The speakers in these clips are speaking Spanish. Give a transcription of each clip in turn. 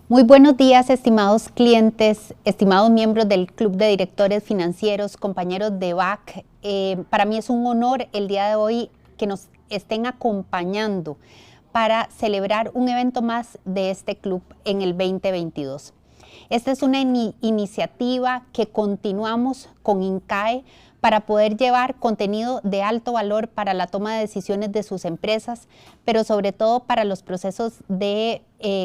Muy buenos días, estimados clientes, estimados miembros del Club de Directores Financieros, compañeros de BAC. Para mí es un honor el día de hoy que nos estén acompañando para celebrar un evento más de este club en el 2022. Esta es una iniciativa que continuamos con INCAE para poder llevar contenido de alto valor para la toma de decisiones de sus empresas, pero sobre todo para los procesos de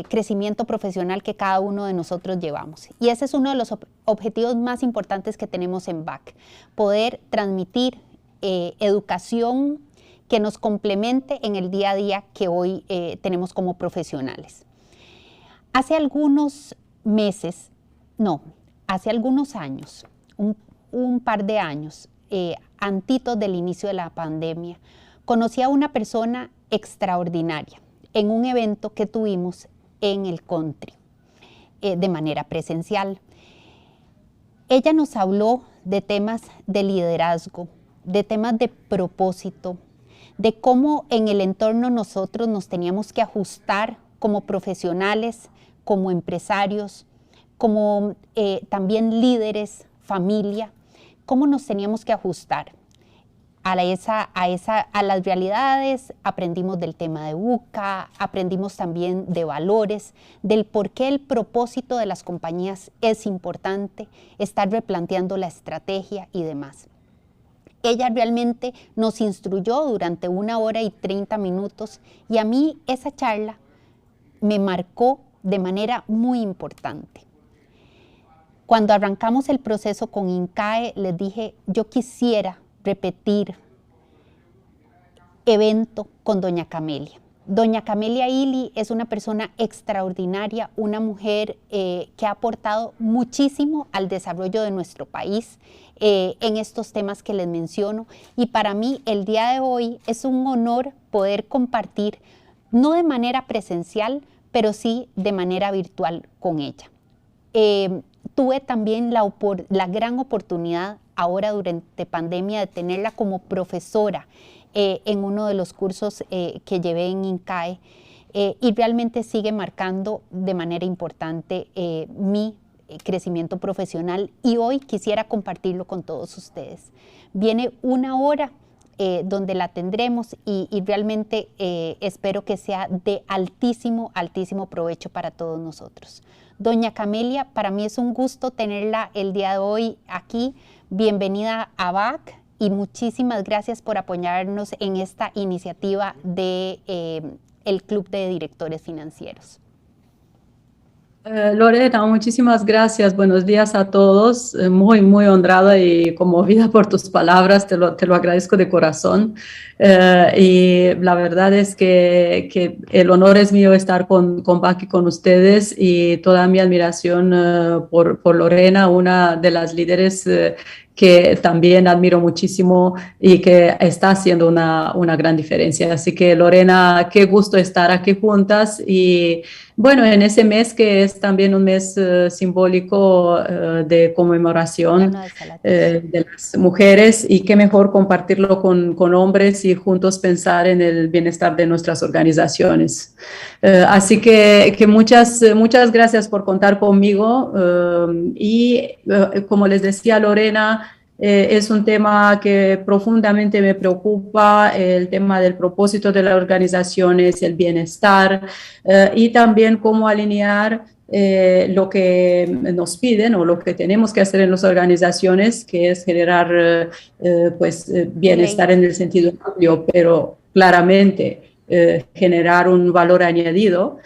crecimiento profesional que cada uno de nosotros llevamos. Y ese es uno de los objetivos más importantes que tenemos en BAC, poder transmitir educación que nos complemente en el día a día que hoy tenemos como profesionales. Hace algunos años, un par de años, antitos del inicio de la pandemia, conocí a una persona extraordinaria en un evento que tuvimos en el country, de manera presencial. Ella nos habló de temas de liderazgo, de temas de propósito, de cómo en el entorno nosotros nos teníamos que ajustar como profesionales, como empresarios, como también líderes, familia, cómo nos teníamos que ajustar a las realidades. Aprendimos del tema de VUCA, aprendimos también de valores, del por qué el propósito de las compañías es importante, estar replanteando la estrategia y demás. Ella realmente nos instruyó durante 1 hora y 30 minutos y a mí esa charla me marcó de manera muy importante. Cuando arrancamos el proceso con INCAE, les dije, yo quisiera repetir evento con doña Camelia. Doña Camelia Ili es una persona extraordinaria, una mujer que ha aportado muchísimo al desarrollo de nuestro país en estos temas que les menciono. Y para mí el día de hoy es un honor poder compartir, no de manera presencial, pero sí de manera virtual con ella. Tuve también la gran oportunidad ahora durante pandemia de tenerla como profesora en uno de los cursos que llevé en INCAE y realmente sigue marcando de manera importante mi crecimiento profesional y hoy quisiera compartirlo con todos ustedes. Viene 1 hora donde la tendremos y realmente espero que sea de altísimo provecho para todos nosotros. Doña Camelia, para mí es un gusto tenerla el día de hoy aquí. Bienvenida a BAC y muchísimas gracias por apoyarnos en esta iniciativa de el Club de Directores Financieros. Lorena, muchísimas gracias. Buenos días a todos. Muy, muy honrada y conmovida por tus palabras. Te lo agradezco de corazón. Y la verdad es que el honor es mío estar con BAC y con ustedes y toda mi admiración por Lorena, una de las líderes que también admiro muchísimo y que está haciendo una gran diferencia. Así que Lorena, qué gusto estar aquí juntas y bueno, en ese mes que es también un mes simbólico de conmemoración de las mujeres y qué mejor compartirlo con hombres y juntos pensar en el bienestar de nuestras organizaciones. Así que muchas gracias por contar conmigo y como les decía Lorena, es un tema que profundamente me preocupa, el tema del propósito de las organizaciones, el bienestar y también cómo alinear lo que nos piden o lo que tenemos que hacer en las organizaciones, que es generar bienestar en el sentido amplio, pero claramente generar un valor añadido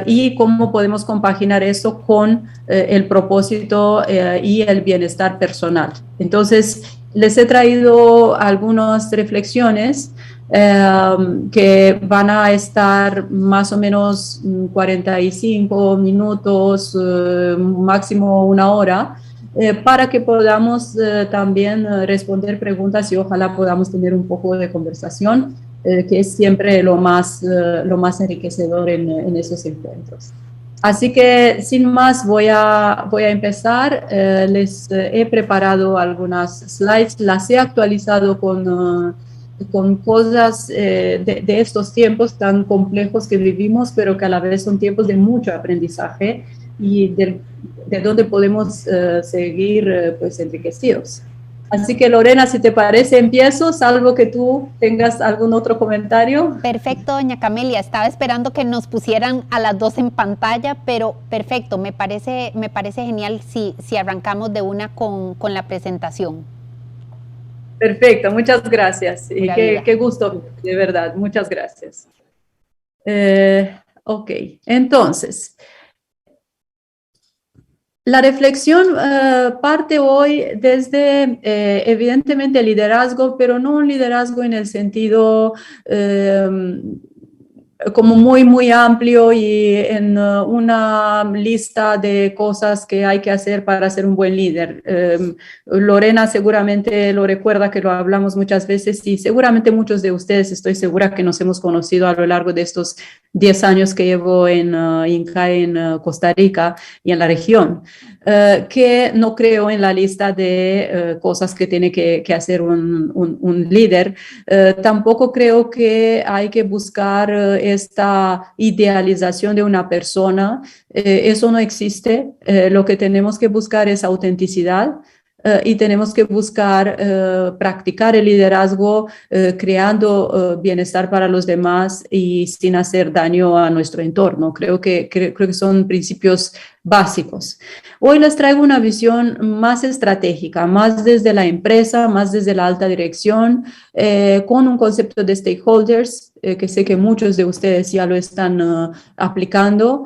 y cómo podemos compaginar eso con el propósito y el bienestar personal. Entonces, les he traído algunas reflexiones que van a estar más o menos 45 minutos, máximo 1 hora, para que podamos también responder preguntas y ojalá podamos tener un poco de conversación, que es siempre lo más enriquecedor en esos encuentros. Así que sin más voy a empezar. Les he preparado algunas slides, las he actualizado con con cosas de estos tiempos tan complejos que vivimos, pero que a la vez son tiempos de mucho aprendizaje y de donde podemos seguir pues enriquecidos. Así que Lorena, si te parece, empiezo, salvo que tú tengas algún otro comentario. Perfecto, doña Camelia. Estaba esperando que nos pusieran a las dos en pantalla, pero perfecto, me parece genial si arrancamos de una con la presentación. Perfecto, muchas gracias. Y qué gusto, de verdad, muchas gracias. Ok, entonces, la reflexión parte hoy desde, evidentemente, el liderazgo, pero no un liderazgo en el sentido como muy amplio y en una lista de cosas que hay que hacer para ser un buen líder. Lorena seguramente lo recuerda, que lo hablamos muchas veces, y seguramente muchos de ustedes, estoy segura que nos hemos conocido a lo largo de estos 10 años que llevo en INCAE, en Costa Rica y en la región. Que no creo en la lista de cosas que tiene que hacer un líder. Tampoco creo que hay que buscar esta idealización de una persona. Eso no existe. Lo que tenemos que buscar es autenticidad. Y tenemos que buscar practicar el liderazgo creando bienestar para los demás y sin hacer daño a nuestro entorno. Creo que son principios básicos. Hoy les traigo una visión más estratégica, más desde la empresa, más desde la alta dirección, con un concepto de stakeholders, que sé que muchos de ustedes ya lo están aplicando,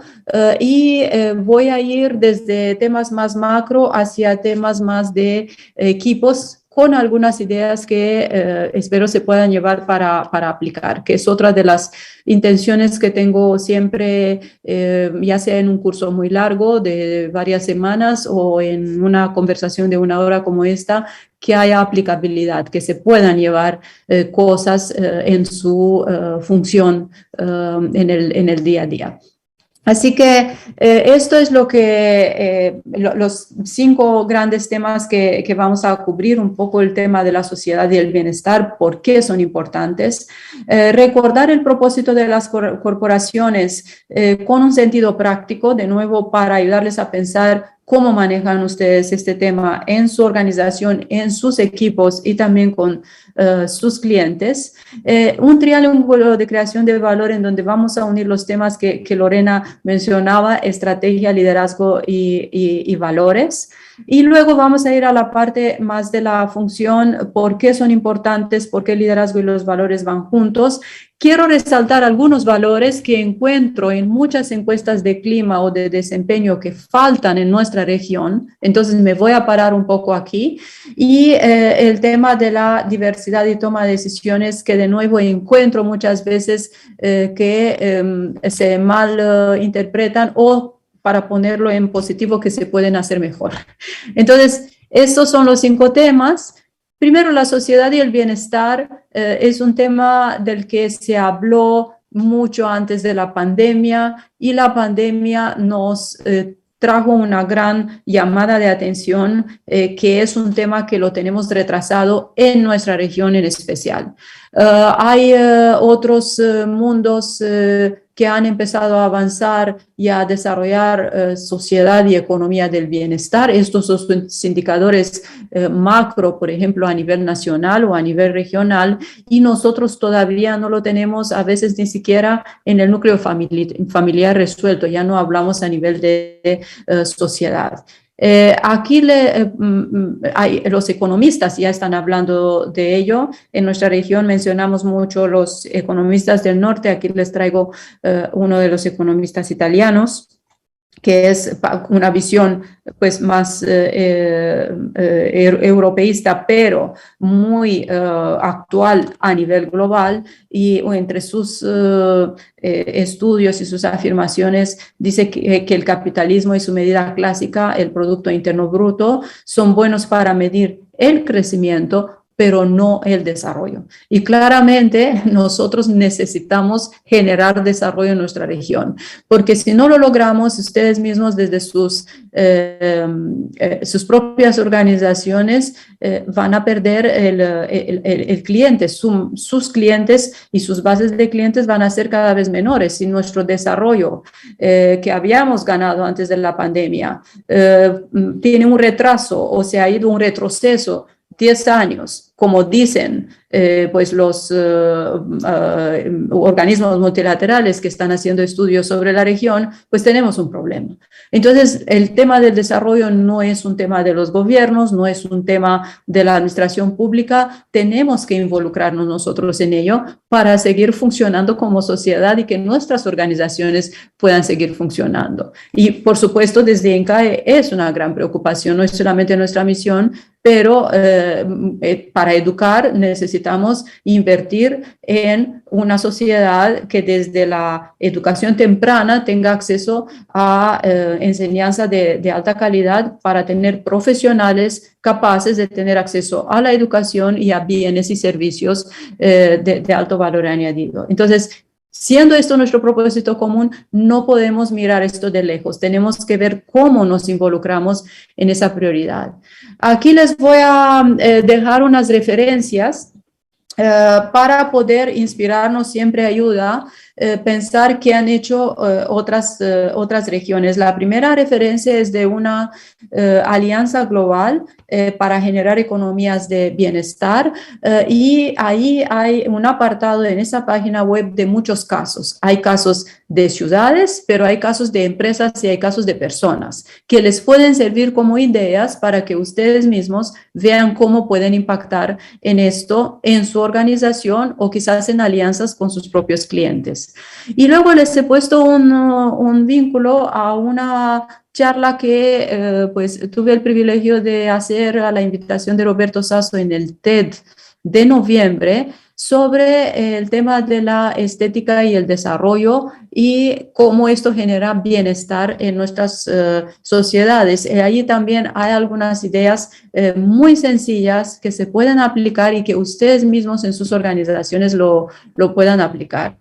y voy a ir desde temas más macro hacia temas más de equipos, con algunas ideas que espero se puedan llevar para aplicar, que es otra de las intenciones que tengo siempre, ya sea en un curso muy largo de varias semanas o en una conversación de una hora como esta, que haya aplicabilidad, que se puedan llevar cosas en su función en el día a día. Así que esto es lo que los 5 grandes temas que vamos a cubrir, un poco el tema de la sociedad y el bienestar, por qué son importantes, recordar el propósito de las corporaciones con un sentido práctico, de nuevo, para ayudarles a pensar cómo manejan ustedes este tema en su organización, en sus equipos y también con sus clientes. Un triángulo de creación de valor en donde vamos a unir los temas que Lorena mencionaba: estrategia, liderazgo y valores. Y luego vamos a ir a la parte más de la función, por qué son importantes, por qué el liderazgo y los valores van juntos. Quiero resaltar algunos valores que encuentro en muchas encuestas de clima o de desempeño que faltan en nuestra región. Entonces me voy a parar un poco aquí. Y el tema de la diversidad y toma de decisiones, que de nuevo encuentro muchas veces que se mal interpretan, o para ponerlo en positivo, que se pueden hacer mejor. Entonces, estos son los 5 temas. Primero, la sociedad y el bienestar es un tema del que se habló mucho antes de la pandemia, y la pandemia nos trajo una gran llamada de atención, que es un tema que lo tenemos retrasado en nuestra región en especial. Hay otros mundos que han empezado a avanzar y a desarrollar sociedad y economía del bienestar. Estos son indicadores macro, por ejemplo, a nivel nacional o a nivel regional, y nosotros todavía no lo tenemos, a veces ni siquiera en el núcleo familiar resuelto, ya no hablamos a nivel de sociedad. Aquí los economistas ya están hablando de ello. En nuestra región mencionamos mucho los economistas del norte. Aquí les traigo uno de los economistas italianos, que es una visión pues más europeísta, pero muy actual a nivel global, y entre sus estudios y sus afirmaciones dice que el capitalismo y su medida clásica, el Producto Interno Bruto, son buenos para medir el crecimiento, pero no el desarrollo. Y claramente nosotros necesitamos generar desarrollo en nuestra región, porque si no lo logramos, ustedes mismos desde sus propias organizaciones van a perder el cliente, sus clientes y sus bases de clientes van a ser cada vez menores y nuestro desarrollo que habíamos ganado antes de la pandemia tiene un retraso o se ha ido un retroceso 10 años, como dicen pues los organismos multilaterales que están haciendo estudios sobre la región, pues tenemos un problema. Entonces, el tema del desarrollo no es un tema de los gobiernos, no es un tema de la administración pública, tenemos que involucrarnos nosotros en ello para seguir funcionando como sociedad y que nuestras organizaciones puedan seguir funcionando. Y, por supuesto, desde INCAE es una gran preocupación, no es solamente nuestra misión, pero para educar necesitamos invertir en una sociedad que desde la educación temprana tenga acceso a enseñanza de alta calidad para tener profesionales capaces de tener acceso a la educación y a bienes y servicios de alto valor añadido. Entonces, siendo esto nuestro propósito común, no podemos mirar esto de lejos. Tenemos que ver cómo nos involucramos en esa prioridad. Aquí les voy a dejar unas referencias para poder inspirarnos, siempre ayuda pensar qué han hecho otras regiones. La primera referencia es de una alianza global para generar economías de bienestar y ahí hay un apartado en esa página web de muchos casos. Hay casos de ciudades, pero hay casos de empresas y hay casos de personas que les pueden servir como ideas para que ustedes mismos vean cómo pueden impactar en esto, en su organización o quizás en alianzas con sus propios clientes. Y luego les he puesto un vínculo a una charla que pues tuve el privilegio de hacer a la invitación de Roberto Sasso en el TED de noviembre sobre el tema de la estética y el desarrollo y cómo esto genera bienestar en nuestras sociedades. Allí también hay algunas ideas muy sencillas que se pueden aplicar y que ustedes mismos en sus organizaciones lo puedan aplicar.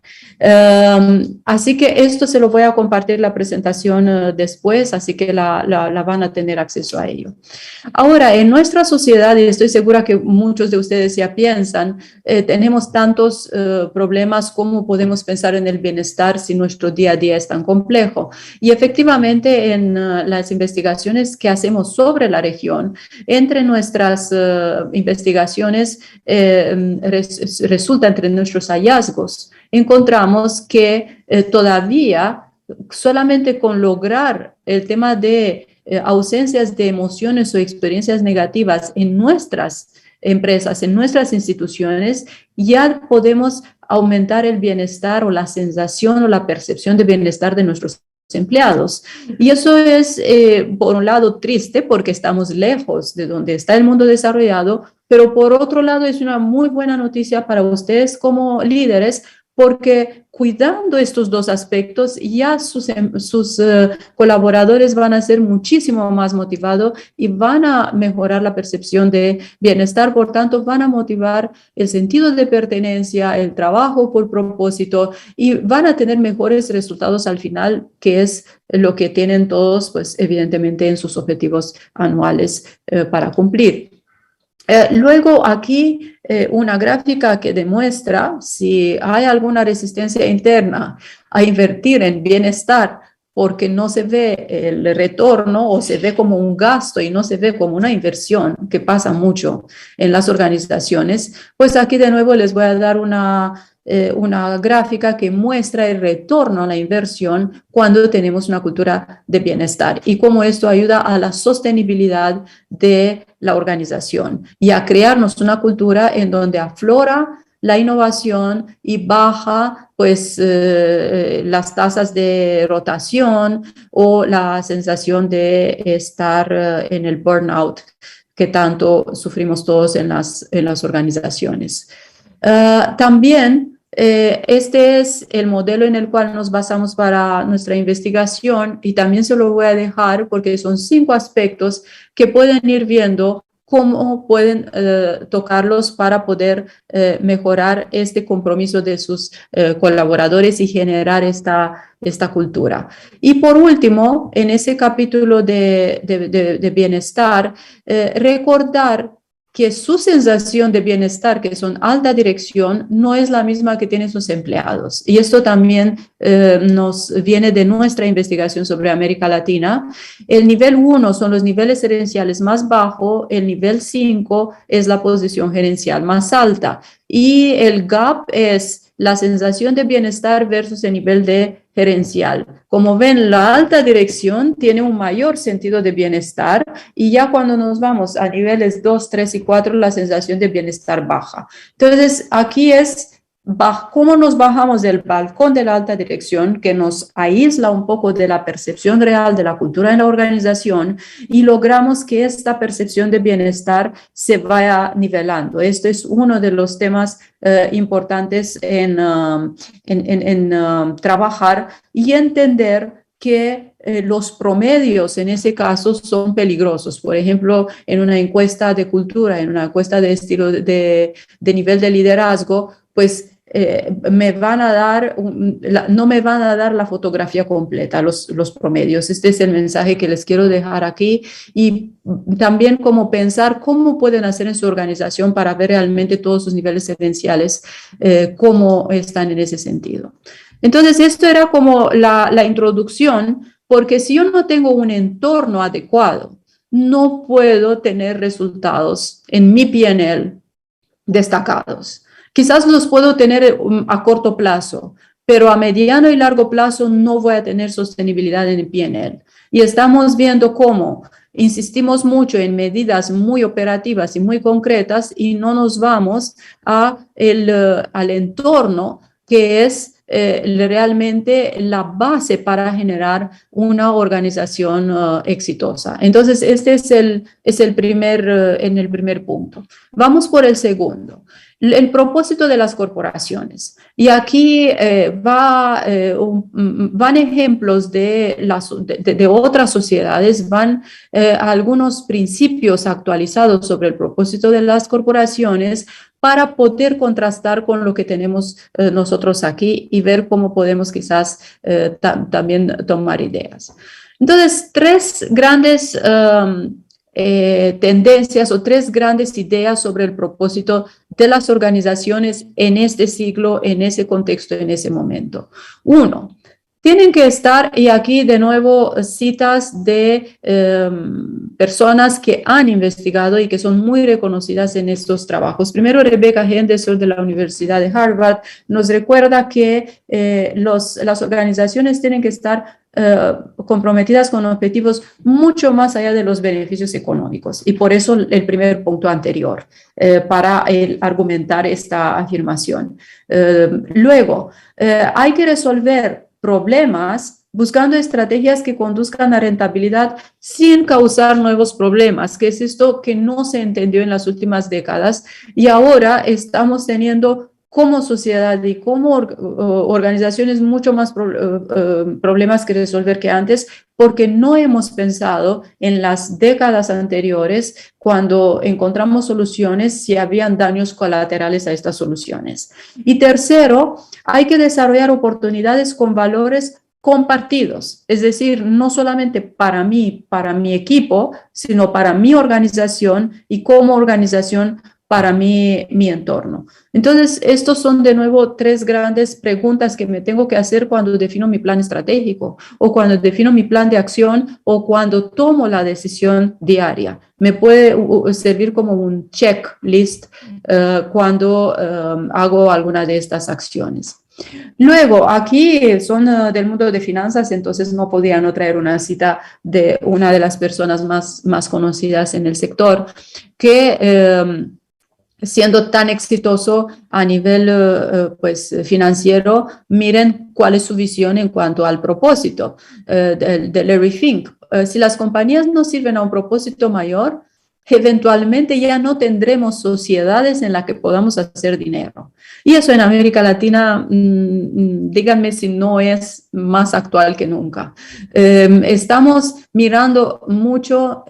Así que esto se lo voy a compartir la presentación después, así que la van a tener acceso a ello. Ahora, en nuestra sociedad, y estoy segura que muchos de ustedes ya piensan, tenemos tantos problemas, ¿cómo podemos pensar en el bienestar si nuestro día a día es tan complejo? Y efectivamente, en las investigaciones que hacemos sobre la región, entre nuestras investigaciones resulta entre nuestros hallazgos, encontramos que todavía solamente con lograr el tema de ausencias de emociones o experiencias negativas en nuestras empresas, en nuestras instituciones, ya podemos aumentar el bienestar o la sensación o la percepción de bienestar de nuestros empleados. Y eso es, por un lado, triste porque estamos lejos de donde está el mundo desarrollado, pero por otro lado es una muy buena noticia para ustedes como líderes porque cuidando estos dos aspectos ya sus colaboradores van a ser muchísimo más motivados y van a mejorar la percepción de bienestar, por tanto van a motivar el sentido de pertenencia, el trabajo por propósito y van a tener mejores resultados al final, que es lo que tienen todos, pues evidentemente en sus objetivos anuales para cumplir. Luego aquí una gráfica que demuestra si hay alguna resistencia interna a invertir en bienestar porque no se ve el retorno o se ve como un gasto y no se ve como una inversión, que pasa mucho en las organizaciones, pues aquí de nuevo les voy a dar una gráfica que muestra el retorno a la inversión cuando tenemos una cultura de bienestar y cómo esto ayuda a la sostenibilidad de la organización y a crearnos una cultura en donde aflora la innovación y baja pues las tasas de rotación o la sensación de estar en el burnout que tanto sufrimos todos en las organizaciones. También este es el modelo en el cual nos basamos para nuestra investigación y también se lo voy a dejar porque son 5 aspectos que pueden ir viendo cómo pueden tocarlos para poder mejorar este compromiso de sus colaboradores y generar esta cultura. Y por último, en ese capítulo de bienestar, recordar que su sensación de bienestar, que son alta dirección, no es la misma que tienen sus empleados. Y esto también nos viene de nuestra investigación sobre América Latina. El nivel 1 son los niveles gerenciales más bajos, el nivel 5 es la posición gerencial más alta. Y el gap es la sensación de bienestar versus el nivel de gerencial. Como ven, la alta dirección tiene un mayor sentido de bienestar y ya cuando nos vamos a niveles 2, 3 y 4, la sensación de bienestar baja. Entonces, aquí es cómo nos bajamos del balcón de la alta dirección, que nos aísla un poco de la percepción real de la cultura en la organización y logramos que esta percepción de bienestar se vaya nivelando. Este es uno de los temas importantes en trabajar y entender que los promedios en ese caso son peligrosos. Por ejemplo, en una encuesta de cultura, en una encuesta de estilo de nivel de liderazgo, pues no me van a dar la fotografía completa, los promedios. Este es el mensaje que les quiero dejar aquí y también como pensar cómo pueden hacer en su organización para ver realmente todos sus niveles gerenciales, cómo están en ese sentido. Entonces, esto era como la introducción, porque si yo no tengo un entorno adecuado, no puedo tener resultados en mi P&L destacados. Quizás los puedo tener a corto plazo, pero a mediano y largo plazo no voy a tener sostenibilidad en el P&L. Y estamos viendo cómo insistimos mucho en medidas muy operativas y muy concretas y no nos vamos al entorno que es realmente la base para generar una organización exitosa. Entonces, este es el primer punto. Vamos por el segundo. El propósito de las corporaciones. Y aquí van ejemplos de otras sociedades, van algunos principios actualizados sobre el propósito de las corporaciones para poder contrastar con lo que tenemos nosotros aquí y ver cómo podemos quizás también tomar ideas. Entonces, tres grandes tendencias o tres grandes ideas sobre el propósito de las organizaciones en este siglo, en ese contexto, en ese momento. Uno, tienen que estar, y aquí de nuevo citas de personas que han investigado y que son muy reconocidas en estos trabajos. Primero, Rebecca Henderson de la Universidad de Harvard nos recuerda que las organizaciones tienen que estar comprometidas con objetivos mucho más allá de los beneficios económicos. Y por eso el primer punto anterior, para argumentar esta afirmación. Luego, hay que resolver problemas buscando estrategias que conduzcan a rentabilidad sin causar nuevos problemas, que es esto que no se entendió en las últimas décadas y ahora estamos teniendo como sociedad y como organizaciones mucho más problemas que resolver que antes, porque no hemos pensado en las décadas anteriores cuando encontramos soluciones si habían daños colaterales a estas soluciones. Y tercero, hay que desarrollar oportunidades con valores compartidos, es decir, no solamente para mí, para mi equipo, sino para mi organización y como organización para mi entorno. Entonces, estos son de nuevo tres grandes preguntas que me tengo que hacer cuando defino mi plan estratégico o cuando defino mi plan de acción o cuando tomo la decisión diaria. Me puede servir como un checklist cuando hago alguna de estas acciones. Luego, aquí son del mundo de finanzas, entonces no podía no traer una cita de una de las personas más conocidas en el sector que siendo tan exitoso a nivel financiero, miren cuál es su visión en cuanto al propósito de Larry Fink. Si las compañías no sirven a un propósito mayor, eventualmente ya no tendremos sociedades en las que podamos hacer dinero. Y eso en América Latina, díganme si no es más actual que nunca. Estamos mirando mucho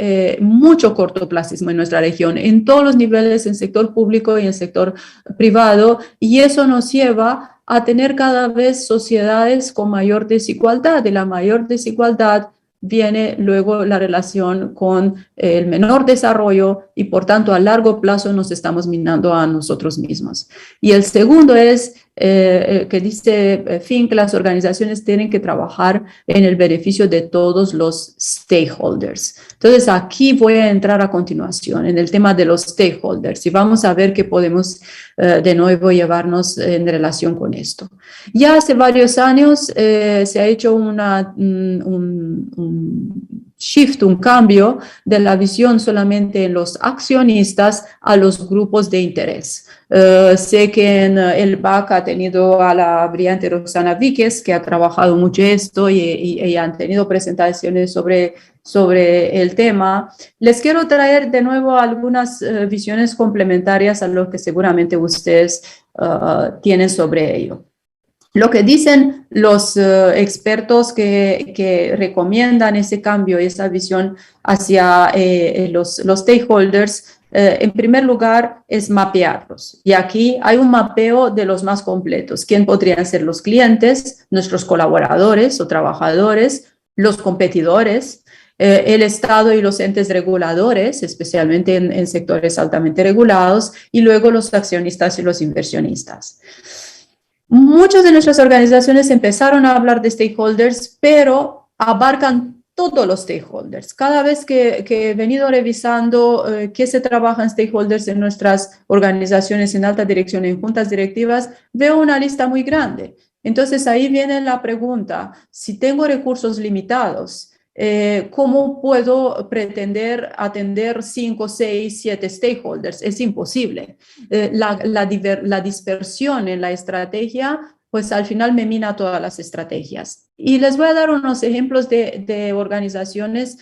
cortoplacismo en nuestra región, en todos los niveles, en sector público y en sector privado, y eso nos lleva a tener cada vez sociedades con mayor desigualdad. De la mayor desigualdad viene luego la relación con el menor desarrollo y por tanto a largo plazo nos estamos minando a nosotros mismos. Y el segundo es que dice Fink, las organizaciones tienen que trabajar en el beneficio de todos los stakeholders. Entonces aquí voy a entrar a continuación en el tema de los stakeholders y vamos a ver qué podemos de nuevo llevarnos en relación con esto. Ya hace varios años se ha hecho un shift, un cambio de la visión solamente en los accionistas a los grupos de interés. Sé que en el BAC ha tenido a la brillante Roxana Víquez, que ha trabajado mucho esto y han tenido presentaciones sobre el tema. Les quiero traer de nuevo algunas visiones complementarias a lo que seguramente ustedes tienen sobre ello. Lo que dicen los expertos que recomiendan ese cambio y esa visión hacia los stakeholders, en primer lugar, es mapearlos. Y aquí hay un mapeo de los más completos. ¿Quién podrían ser los clientes, nuestros colaboradores o trabajadores, los competidores, el Estado y los entes reguladores, especialmente en sectores altamente regulados, y luego los accionistas y los inversionistas? Muchas de nuestras organizaciones empezaron a hablar de stakeholders, pero abarcan todos los stakeholders. Cada vez que he venido revisando qué se trabaja en stakeholders en nuestras organizaciones en alta dirección, en juntas directivas, veo una lista muy grande. Entonces ahí viene la pregunta, si tengo recursos limitados, ¿cómo puedo pretender atender 5, 6, 7 stakeholders? Es imposible. La dispersión en la estrategia, pues al final me mina todas las estrategias. Y les voy a dar unos ejemplos de organizaciones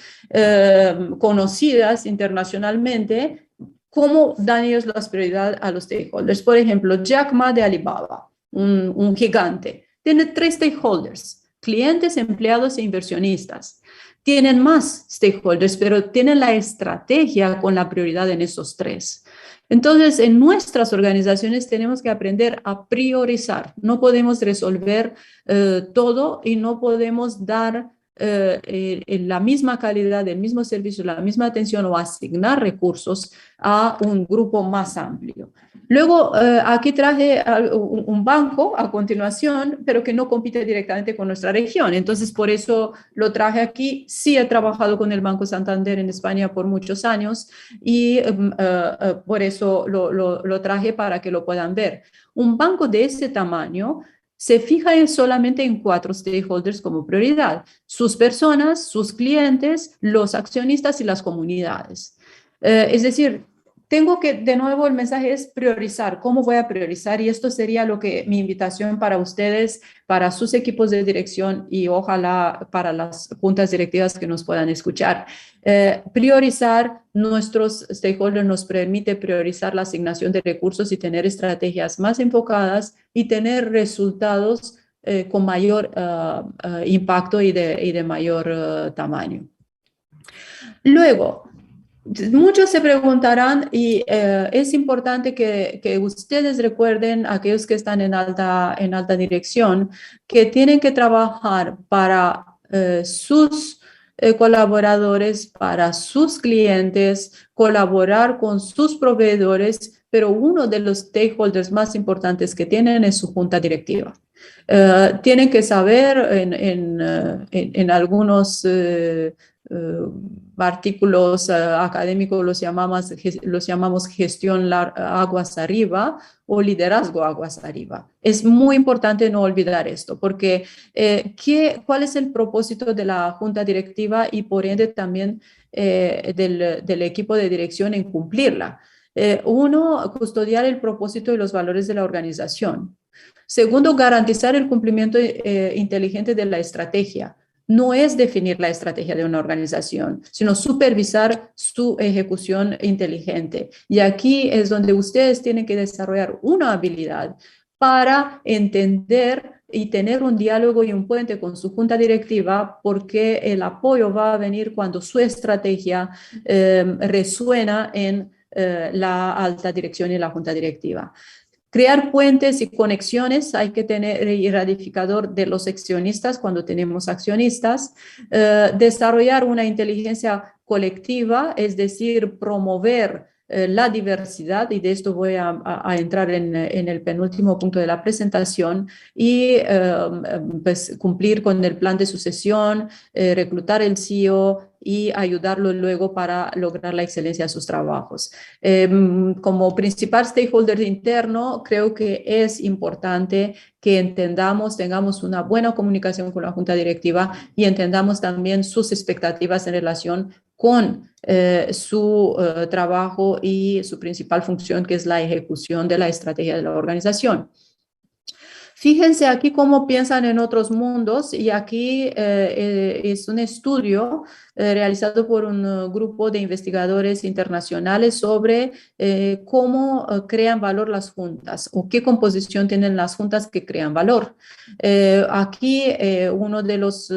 conocidas internacionalmente, cómo dan ellos las prioridades a los stakeholders. Por ejemplo, Jack Ma de Alibaba, un gigante, tiene 3 stakeholders: clientes, empleados e inversionistas. Tienen más stakeholders, pero tienen la estrategia con la prioridad en esos 3. Entonces, en nuestras organizaciones tenemos que aprender a priorizar. No podemos resolver todo y no podemos dar la misma calidad, el mismo servicio, la misma atención o asignar recursos a un grupo más amplio. Luego, aquí traje un banco a continuación, pero que no compite directamente con nuestra región. Entonces, por eso lo traje aquí. Sí he trabajado con el Banco Santander en España por muchos años y por eso lo traje para que lo puedan ver. Un banco de ese tamaño se fija solamente en 4 stakeholders como prioridad: sus personas, sus clientes, los accionistas y las comunidades. Es decir, tengo que, de nuevo, el mensaje es priorizar. ¿Cómo voy a priorizar? Y esto sería mi invitación para ustedes, para sus equipos de dirección y ojalá para las juntas directivas que nos puedan escuchar. Priorizar nuestros stakeholders nos permite priorizar la asignación de recursos y tener estrategias más enfocadas y tener resultados con mayor impacto y de mayor tamaño. Luego, muchos se preguntarán, y es importante que ustedes recuerden, aquellos que están en alta dirección, que tienen que trabajar para sus colaboradores, para sus clientes, colaborar con sus proveedores, pero uno de los stakeholders más importantes que tienen es su junta directiva. Tienen que saber en algunos artículos académicos los llamamos gestión aguas arriba o liderazgo aguas arriba. Es muy importante no olvidar esto, porque ¿cuál es el propósito de la junta directiva y por ende también del equipo de dirección en cumplirla? Uno, custodiar el propósito y los valores de la organización. Segundo, garantizar el cumplimiento inteligente de la estrategia. no es definir la estrategia de una organización, sino supervisar su ejecución inteligente. Y aquí es donde ustedes tienen que desarrollar una habilidad para entender y tener un diálogo y un puente con su junta directiva, porque el apoyo va a venir cuando su estrategia resuena en la alta dirección y la junta directiva. Crear puentes y conexiones, hay que tener el ratificador de los accionistas cuando tenemos accionistas, desarrollar una inteligencia colectiva, es decir, promover la diversidad, y de esto voy a entrar en el penúltimo punto de la presentación, y pues, cumplir con el plan de sucesión, reclutar el CEO y ayudarlo luego para lograr la excelencia de sus trabajos. Como principal stakeholder interno, creo que es importante que entendamos, tengamos una buena comunicación con la junta directiva y entendamos también sus expectativas en relación con su trabajo y su principal función, que es la ejecución de la estrategia de la organización. Fíjense aquí cómo piensan en otros mundos, y aquí es un estudio realizado por un grupo de investigadores internacionales sobre cómo crean valor las juntas o qué composición tienen las juntas que crean valor. Aquí uno de los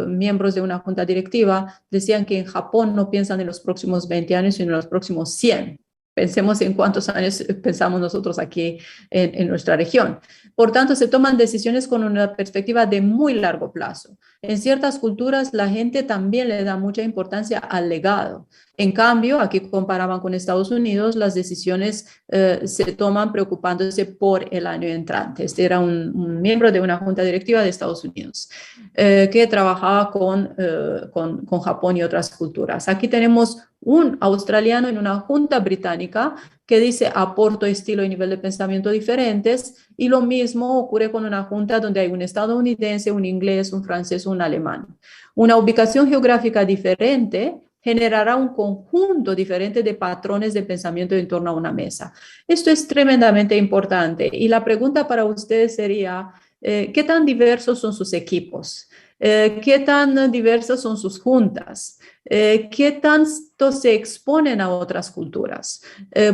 miembros de una junta directiva decían que en Japón no piensan en los próximos 20 años, sino en los próximos 100. Pensemos en cuántos años pensamos nosotros aquí en nuestra región. Por tanto, se toman decisiones con una perspectiva de muy largo plazo. En ciertas culturas, la gente también le da mucha importancia al legado. En cambio, aquí comparaban con Estados Unidos, las decisiones se toman preocupándose por el año entrante. Este era un miembro de una junta directiva de Estados Unidos que trabajaba con Japón y otras culturas. Aquí tenemos un australiano en una junta británica que dice aporto, estilo y nivel de pensamiento diferentes, y lo mismo ocurre con una junta donde hay un estadounidense, un inglés, un francés, un alemán. Una ubicación geográfica diferente generará un conjunto diferente de patrones de pensamiento en torno a una mesa. Esto es tremendamente importante, y la pregunta para ustedes sería, ¿qué tan diversos son sus equipos? ¿Qué tan diversas son sus juntas? ¿Qué tanto se exponen a otras culturas?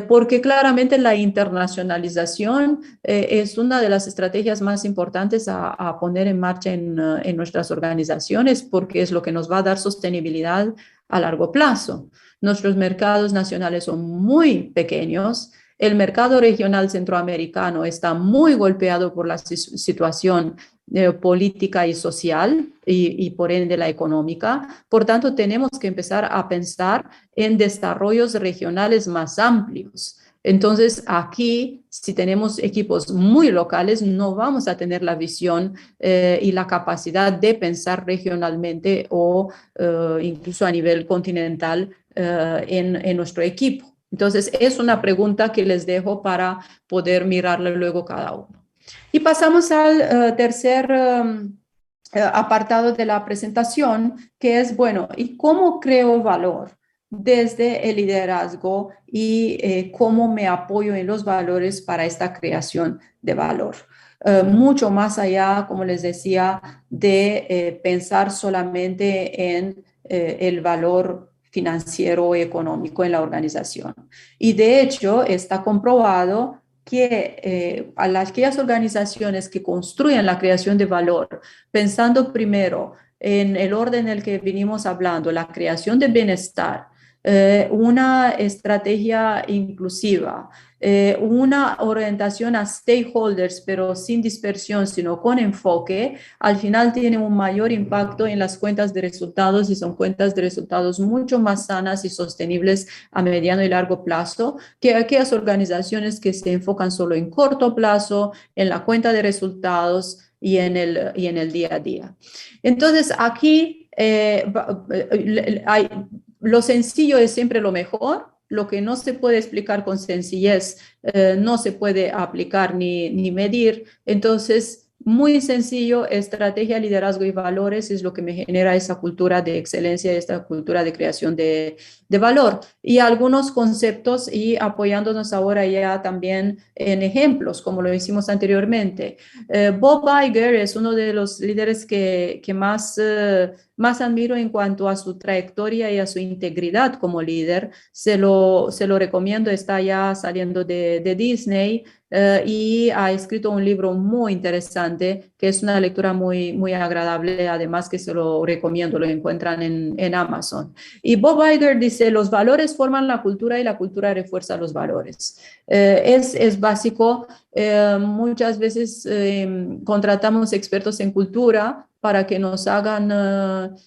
Porque claramente la internacionalización es una de las estrategias más importantes a poner en marcha en nuestras organizaciones, porque es lo que nos va a dar sostenibilidad a largo plazo. Nuestros mercados nacionales son muy pequeños. El mercado regional centroamericano está muy golpeado por la situación política y social y por ende la económica. Por tanto, tenemos que empezar a pensar en desarrollos regionales más amplios. Entonces, aquí, si tenemos equipos muy locales, no vamos a tener la visión y la capacidad de pensar regionalmente o incluso a nivel continental en nuestro equipo. Entonces, es una pregunta que les dejo para poder mirarla luego cada uno. Y pasamos al tercer apartado de la presentación, que es, bueno, ¿y cómo creo valor desde el liderazgo y cómo me apoyo en los valores para esta creación de valor? Mucho más allá, como les decía, de pensar solamente en el valor financiero o económico en la organización. Y de hecho, está comprobado que a aquellas organizaciones que construyen la creación de valor, pensando primero en el orden en el que venimos hablando, la creación de bienestar, una estrategia inclusiva, una orientación a stakeholders, pero sin dispersión, sino con enfoque, al final tiene un mayor impacto en las cuentas de resultados, y son cuentas de resultados mucho más sanas y sostenibles a mediano y largo plazo que aquellas organizaciones que se enfocan solo en corto plazo, en la cuenta de resultados y en el día a día. Entonces, aquí lo sencillo es siempre lo mejor. Lo que no se puede explicar con sencillez no se puede aplicar ni medir. Entonces, Muy sencillo, estrategia, liderazgo y valores es lo que me genera esa cultura de excelencia, esta cultura de creación de valor. Y algunos conceptos y apoyándonos ahora ya también en ejemplos, como lo hicimos anteriormente. Bob Iger es uno de los líderes que más admiro en cuanto a su trayectoria y a su integridad como líder. Se lo recomiendo, está ya saliendo de Disney. Y ha escrito un libro muy interesante, que es una lectura muy agradable, además que se lo recomiendo, lo encuentran en Amazon. Y Bob Iger dice, los valores forman la cultura y la cultura refuerza los valores. Es básico, muchas veces contratamos expertos en cultura para que nos hagan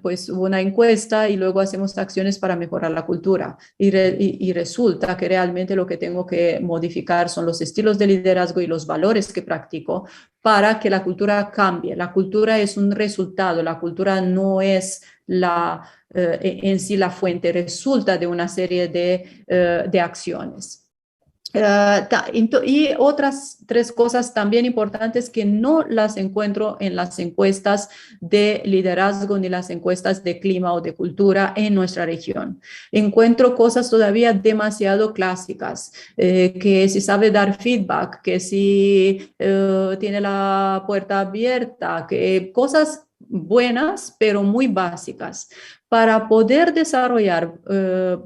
pues una encuesta y luego hacemos acciones para mejorar la cultura. Y resulta que realmente lo que tengo que modificar son los estilos de liderazgo y los valores que practico para que la cultura cambie. La cultura es un resultado, la cultura no es en sí la fuente, resulta de una serie de acciones. Y otras tres cosas también importantes que no las encuentro en las encuestas de liderazgo ni las encuestas de clima o de cultura en nuestra región. Encuentro cosas todavía demasiado clásicas, que si sabe dar feedback, que si tiene la puerta abierta, que cosas buenas, pero muy básicas. Para poder desarrollar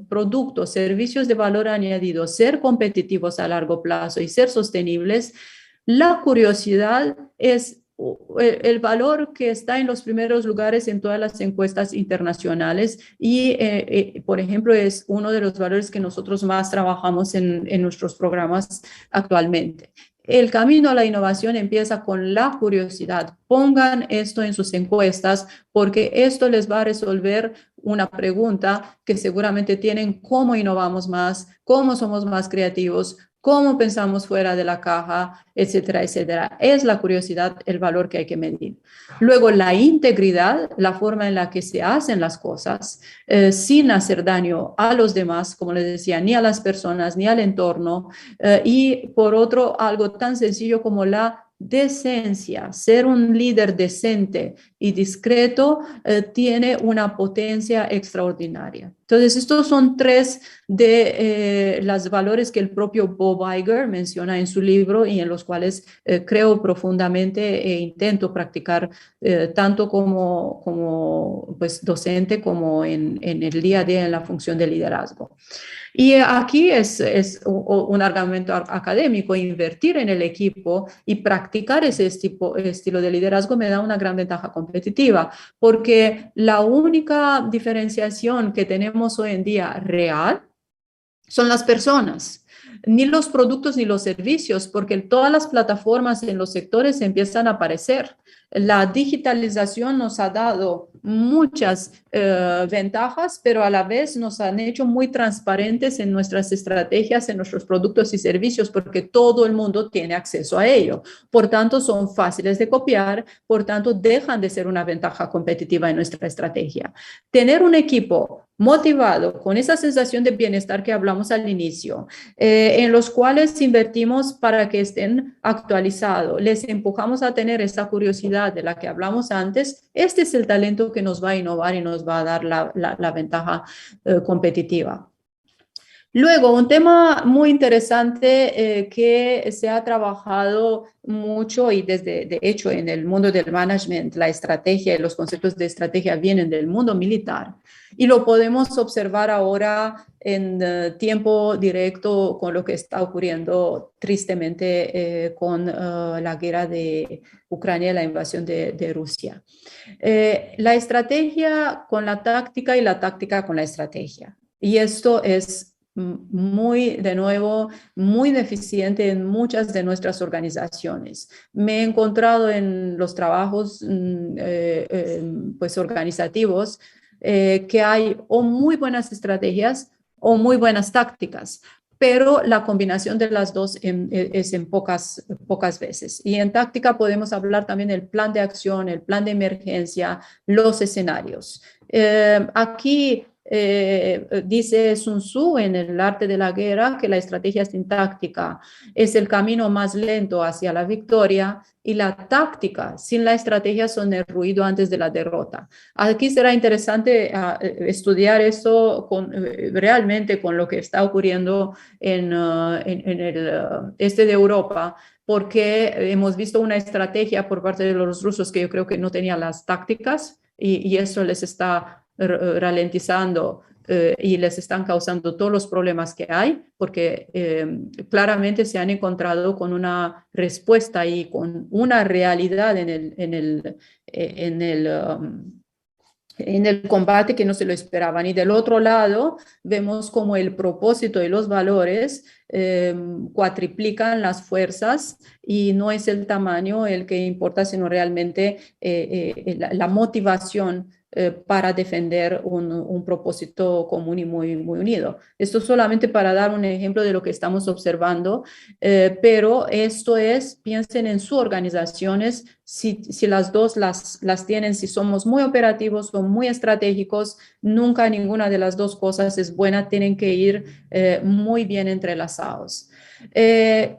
productos, servicios de valor añadido, ser competitivos a largo plazo y ser sostenibles, la curiosidad es el valor que está en los primeros lugares en todas las encuestas internacionales y, por ejemplo, es uno de los valores que nosotros más trabajamos en nuestros programas actualmente. El camino a la innovación empieza con la curiosidad. Pongan esto en sus encuestas porque esto les va a resolver una pregunta que seguramente tienen: ¿cómo innovamos más? ¿Cómo somos más creativos? ¿Cómo pensamos fuera de la caja? Etcétera, etcétera. Es la curiosidad el valor que hay que medir. Luego, la integridad, la forma en la que se hacen las cosas, sin hacer daño a los demás, como les decía, ni a las personas, ni al entorno. Y por otro, algo tan sencillo como la decencia. Ser un líder decente y discreto tiene una potencia extraordinaria. Entonces, estos son tres de los valores que el propio Bob Iger menciona en su libro y en los cuales creo profundamente e intento practicar tanto como pues, docente como en el día a día en la función de liderazgo. Y aquí es un argumento académico: invertir en el equipo y practicar ese estilo de liderazgo me da una gran ventaja competitiva, porque la única diferenciación que tenemos hoy en día real son las personas, ni los productos ni los servicios, porque todas las plataformas en los sectores empiezan a aparecer. La digitalización nos ha dado muchas ventajas, pero a la vez nos han hecho muy transparentes en nuestras estrategias, en nuestros productos y servicios, porque todo el mundo tiene acceso a ello. Por tanto, son fáciles de copiar, por tanto, dejan de ser una ventaja competitiva en nuestra estrategia. Tener un equipo motivado, con esa sensación de bienestar que hablamos al inicio, en los cuales invertimos para que estén actualizados, les empujamos a tener esa curiosidad de la que hablamos antes. Este es el talento que nos va a innovar y nos va a dar la ventaja competitiva. Luego, un tema muy interesante que se ha trabajado mucho y de hecho en el mundo del management, la estrategia y los conceptos de estrategia vienen del mundo militar y lo podemos observar ahora en tiempo directo con lo que está ocurriendo tristemente con la guerra de Ucrania, la invasión de Rusia. La estrategia con la táctica y la táctica con la estrategia. Y esto es de nuevo, muy deficiente en muchas de nuestras organizaciones. Me he encontrado en los trabajos pues organizativos que hay o muy buenas estrategias o muy buenas tácticas, pero la combinación de las dos es en pocas veces. Y en táctica podemos hablar también del plan de acción, el plan de emergencia, los escenarios. Aquí dice Sun Tzu en el arte de la guerra que la estrategia sintáctica es el camino más lento hacia la victoria y la táctica sin la estrategia son el ruido antes de la derrota. Aquí será interesante estudiar esto realmente con lo que está ocurriendo en el este de Europa, porque hemos visto una estrategia por parte de los rusos que yo creo que no tenía las tácticas y eso les está ralentizando y les están causando todos los problemas que hay, porque claramente se han encontrado con una respuesta y con una realidad en el combate que no se lo esperaban. Y del otro lado, vemos como el propósito y los valores cuatriplican las fuerzas y no es el tamaño el que importa, sino realmente la motivación para defender un propósito común y muy unido. Esto solamente para dar un ejemplo de lo que estamos observando, pero esto es, piensen en sus organizaciones, si las dos las tienen, si somos muy operativos o muy estratégicos, nunca ninguna de las dos cosas es buena, tienen que ir muy bien entrelazados.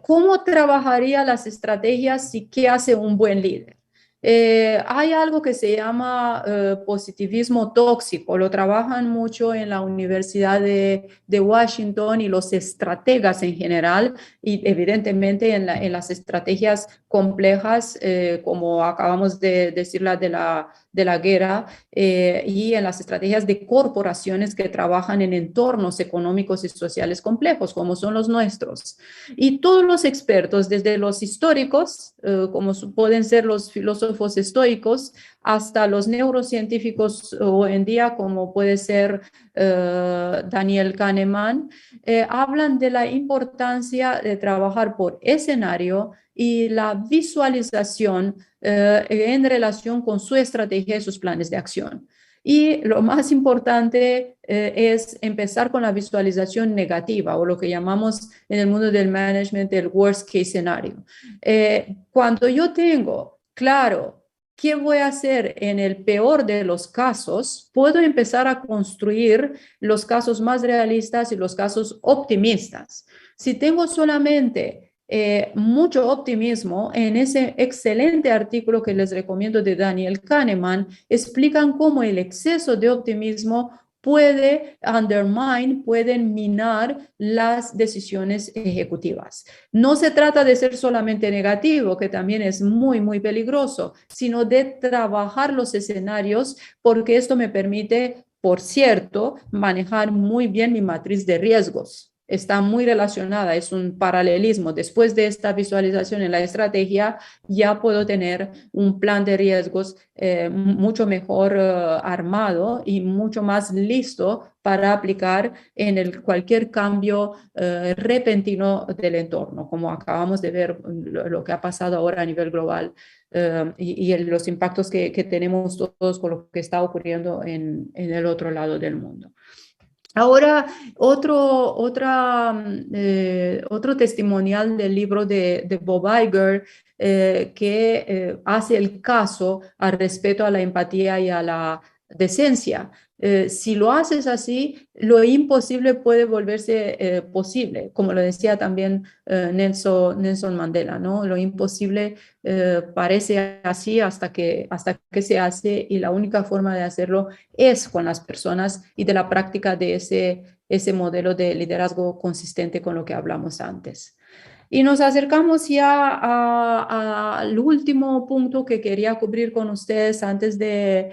¿Cómo trabajaría las estrategias y qué hace un buen líder? Hay algo que se llama positivismo tóxico, lo trabajan mucho en la Universidad de Washington y los estrategas en general, y evidentemente en las estrategias complejas, como acabamos de decir, de la guerra, y en las estrategias de corporaciones que trabajan en entornos económicos y sociales complejos, como son los nuestros. Y todos los expertos, desde los históricos, como pueden ser los filósofos estoicos, hasta los neurocientíficos hoy en día, como puede ser Daniel Kahneman, hablan de la importancia de trabajar por escenario y la visualización en relación con su estrategia y sus planes de acción. Y lo más importante es empezar con la visualización negativa o lo que llamamos en el mundo del management el worst case scenario. Cuando yo tengo claro qué voy a hacer en el peor de los casos, puedo empezar a construir los casos más realistas y los casos optimistas. Si tengo solamente mucho optimismo, en ese excelente artículo que les recomiendo de Daniel Kahneman, explican cómo el exceso de optimismo pueden minar las decisiones ejecutivas. No se trata de ser solamente negativo, que también es muy peligroso, sino de trabajar los escenarios, porque esto me permite, por cierto, manejar muy bien mi matriz de riesgos. Está muy relacionada, es un paralelismo. Después de esta visualización en la estrategia, ya puedo tener un plan de riesgos mucho mejor armado y mucho más listo para aplicar en cualquier cambio repentino del entorno, como acabamos de ver lo que ha pasado ahora a nivel global y los impactos que tenemos todos con lo que está ocurriendo en el otro lado del mundo. Ahora, otro testimonial del libro de Bob Iger que hace el caso al respeto a la empatía y a la decencia. Si lo haces así, lo imposible puede volverse posible, como lo decía también Nelson Mandela, ¿no? Lo imposible parece así hasta que se hace, y la única forma de hacerlo es con las personas y de la práctica de ese modelo de liderazgo consistente con lo que hablamos antes. Y nos acercamos ya al último punto que quería cubrir con ustedes antes de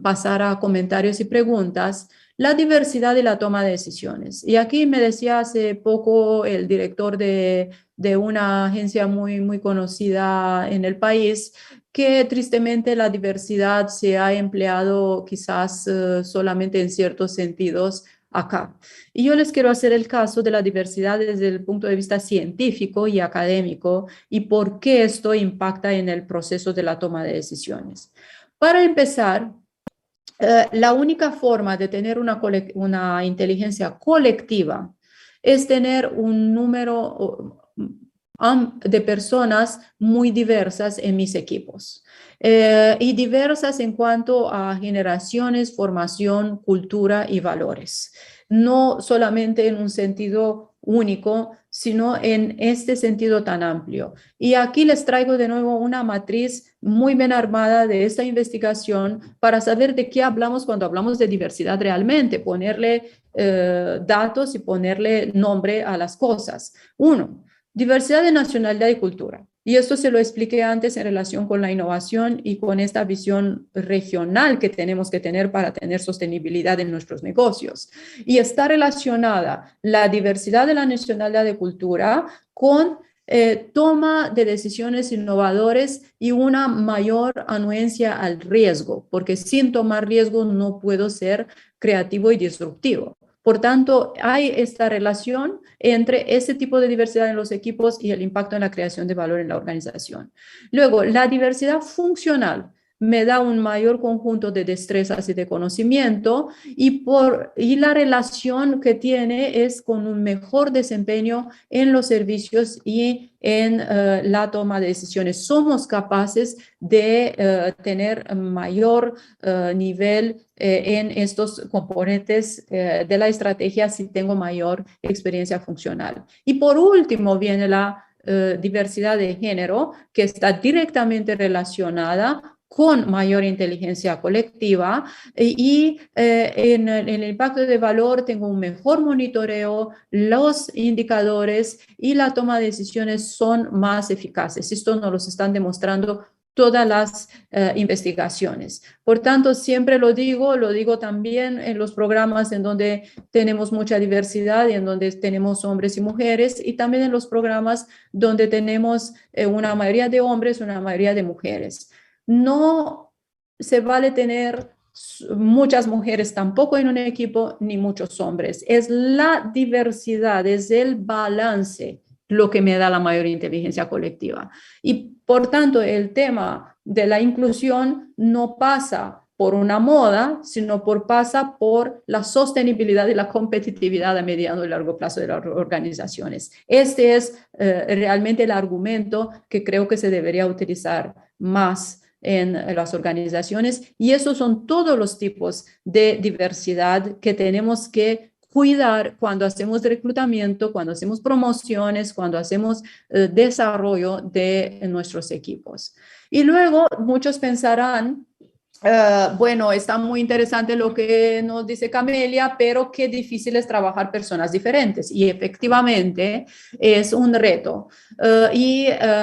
pasar a comentarios y preguntas: la diversidad y la toma de decisiones. Y aquí me decía hace poco el director de una agencia muy conocida en el país que tristemente la diversidad se ha empleado quizás solamente en ciertos sentidos acá. Y yo les quiero hacer el caso de la diversidad desde el punto de vista científico y académico y por qué esto impacta en el proceso de la toma de decisiones. Para empezar, la única forma de tener una inteligencia colectiva es tener un número de personas muy diversas en mis equipos. Y diversas en cuanto a generaciones, formación, cultura y valores. No solamente en un sentido único, sino en este sentido tan amplio. Y aquí les traigo de nuevo una matriz muy bien armada de esta investigación para saber de qué hablamos cuando hablamos de diversidad realmente, ponerle datos y ponerle nombre a las cosas. Uno, diversidad de nacionalidad y cultura. Y esto se lo expliqué antes en relación con la innovación y con esta visión regional que tenemos que tener para tener sostenibilidad en nuestros negocios. Y está relacionada la diversidad de la nacionalidad y cultura con toma de decisiones innovadoras y una mayor anuencia al riesgo, porque sin tomar riesgo no puedo ser creativo y disruptivo. Por tanto, hay esta relación entre ese tipo de diversidad en los equipos y el impacto en la creación de valor en la organización. Luego, la diversidad funcional me da un mayor conjunto de destrezas y de conocimiento y la relación que tiene es con un mejor desempeño en los servicios y en la toma de decisiones. Somos capaces de tener mayor nivel en estos componentes de la estrategia si tengo mayor experiencia funcional. Y por último viene la diversidad de género, que está directamente relacionada con mayor inteligencia colectiva en el impacto de valor tengo un mejor monitoreo, los indicadores y la toma de decisiones son más eficaces. Esto nos lo están demostrando todas las investigaciones. Por tanto, siempre lo digo también en los programas en donde tenemos mucha diversidad y en donde tenemos hombres y mujeres, y también en los programas donde tenemos una mayoría de hombres, una mayoría de mujeres. No se vale tener muchas mujeres tampoco en un equipo, ni muchos hombres. Es la diversidad, es el balance lo que me da la mayor inteligencia colectiva. Y por tanto, el tema de la inclusión no pasa por una moda, sino pasa por la sostenibilidad y la competitividad a mediano y largo plazo de las organizaciones. Este es realmente el argumento que creo que se debería utilizar más en las organizaciones, y esos son todos los tipos de diversidad que tenemos que cuidar cuando hacemos reclutamiento, cuando hacemos promociones, cuando hacemos desarrollo de nuestros equipos. Y luego muchos pensarán, bueno, está muy interesante lo que nos dice Camelia, pero qué difícil es trabajar personas diferentes. Y efectivamente es un reto.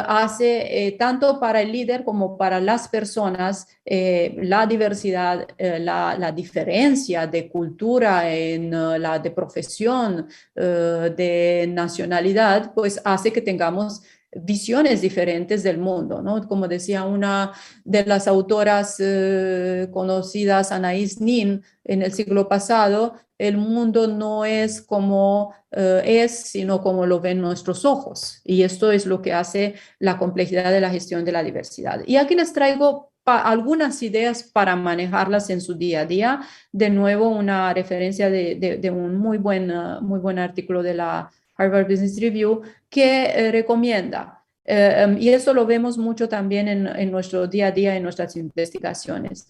Hace tanto para el líder como para las personas la diversidad, la diferencia de cultura, la de profesión, de nacionalidad, pues hace que tengamos visiones diferentes del mundo, ¿no? Como decía una de las autoras conocidas, Anaïs Nin, en el siglo pasado, el mundo no es como es, sino como lo ven nuestros ojos. Y esto es lo que hace la complejidad de la gestión de la diversidad. Y aquí les traigo algunas ideas para manejarlas en su día a día. De nuevo, una referencia de un muy buen artículo de la Harvard Business Review que recomienda, y eso lo vemos mucho también en nuestro día a día, en nuestras investigaciones.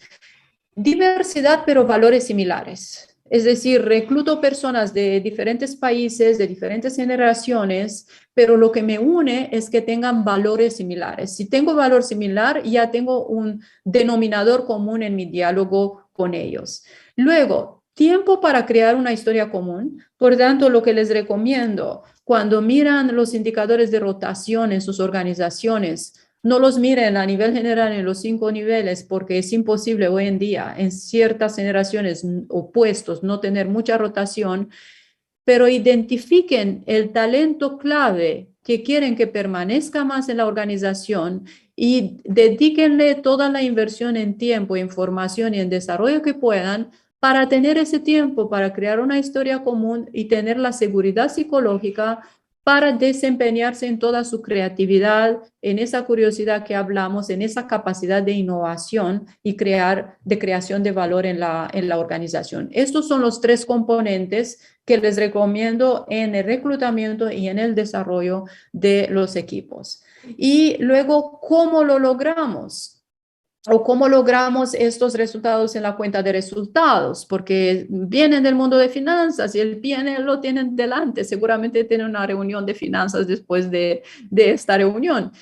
Diversidad, pero valores similares. Es decir, recluto personas de diferentes países, de diferentes generaciones, pero lo que me une es que tengan valores similares. Si tengo valor similar, ya tengo un denominador común en mi diálogo con ellos. Luego, tiempo para crear una historia común. Por tanto, lo que les recomiendo, cuando miran los indicadores de rotación en sus organizaciones, no los miren a nivel general en los 5 niveles, porque es imposible hoy en día en ciertas generaciones o puestos no tener mucha rotación, pero identifiquen el talento clave que quieren que permanezca más en la organización y dedíquenle toda la inversión en tiempo, información y en desarrollo que puedan para tener ese tiempo, para crear una historia común y tener la seguridad psicológica para desempeñarse en toda su creatividad, en esa curiosidad que hablamos, en esa capacidad de innovación y de creación de valor en la organización. Estos son los 3 componentes que les recomiendo en el reclutamiento y en el desarrollo de los equipos. Y luego, ¿cómo lo logramos? O cómo logramos estos resultados en la cuenta de resultados, porque vienen del mundo de finanzas y el PNL lo tienen delante, seguramente tienen una reunión de finanzas después de esta reunión.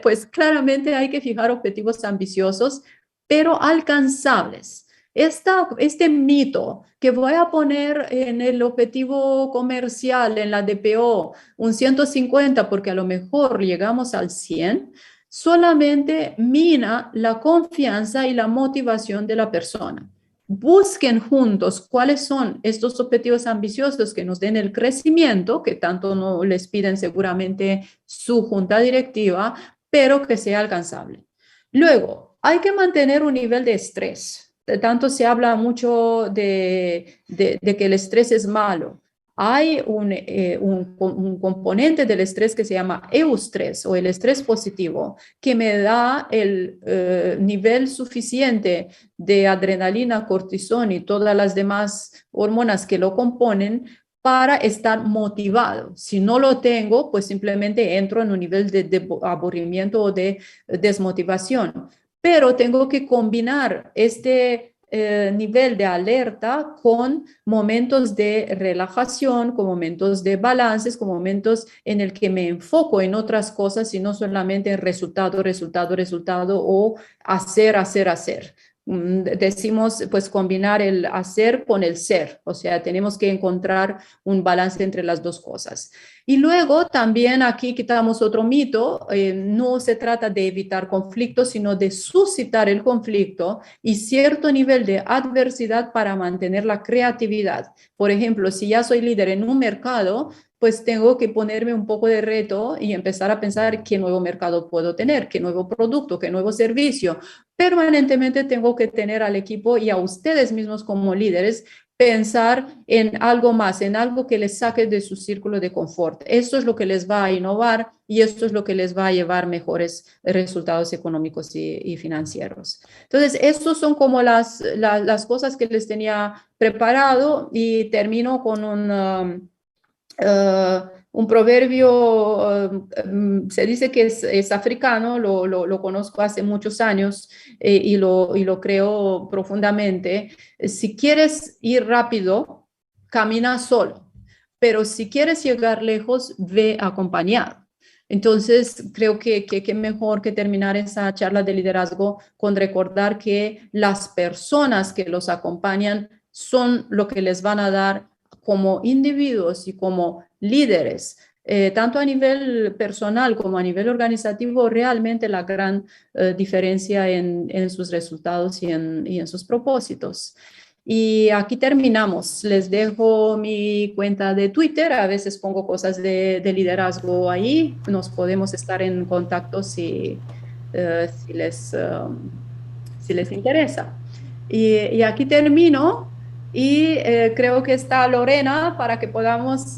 Pues claramente hay que fijar objetivos ambiciosos, pero alcanzables. Este mito que voy a poner en el objetivo comercial, en la DPO, un 150, porque a lo mejor llegamos al 100, solamente mina la confianza y la motivación de la persona. Busquen juntos cuáles son estos objetivos ambiciosos que nos den el crecimiento, que tanto no les piden seguramente su junta directiva, pero que sea alcanzable. Luego, hay que mantener un nivel de estrés. Tanto se habla mucho de que el estrés es malo. Hay un componente del estrés que se llama eustrés o el estrés positivo, que me da el nivel suficiente de adrenalina, cortisol y todas las demás hormonas que lo componen para estar motivado. Si no lo tengo, pues simplemente entro en un nivel de aburrimiento o de desmotivación. Pero tengo que combinar este nivel de alerta con momentos de relajación, con momentos de balances, con momentos en el que me enfoco en otras cosas y no solamente en resultado, resultado, resultado o hacer, hacer, hacer. Decimos, pues, combinar el hacer con el ser, o sea, tenemos que encontrar un balance entre las dos cosas. Y luego también aquí quitamos otro mito, no se trata de evitar conflictos, sino de suscitar el conflicto y cierto nivel de adversidad para mantener la creatividad. Por ejemplo, si ya soy líder en un mercado, pues tengo que ponerme un poco de reto y empezar a pensar qué nuevo mercado puedo tener, qué nuevo producto, qué nuevo servicio. Permanentemente tengo que tener al equipo y a ustedes mismos como líderes pensar en algo más, en algo que les saque de su círculo de confort. Esto es lo que les va a innovar y esto es lo que les va a llevar mejores resultados económicos y financieros. Entonces, estos son como las cosas que les tenía preparado y termino con un proverbio, se dice que es africano, lo conozco hace muchos años y lo creo profundamente. Si quieres ir rápido, camina solo, pero si quieres llegar lejos, ve acompañado. Entonces, creo que mejor que terminar esa charla de liderazgo con recordar que las personas que los acompañan son lo que les van a dar como individuos y como líderes, tanto a nivel personal como a nivel organizativo, realmente la gran diferencia en sus resultados y en sus propósitos. Y aquí terminamos. Les dejo mi cuenta de Twitter. A veces pongo cosas de liderazgo ahí. Nos podemos estar en contacto si les interesa. Y aquí termino. Y creo que está Lorena para que podamos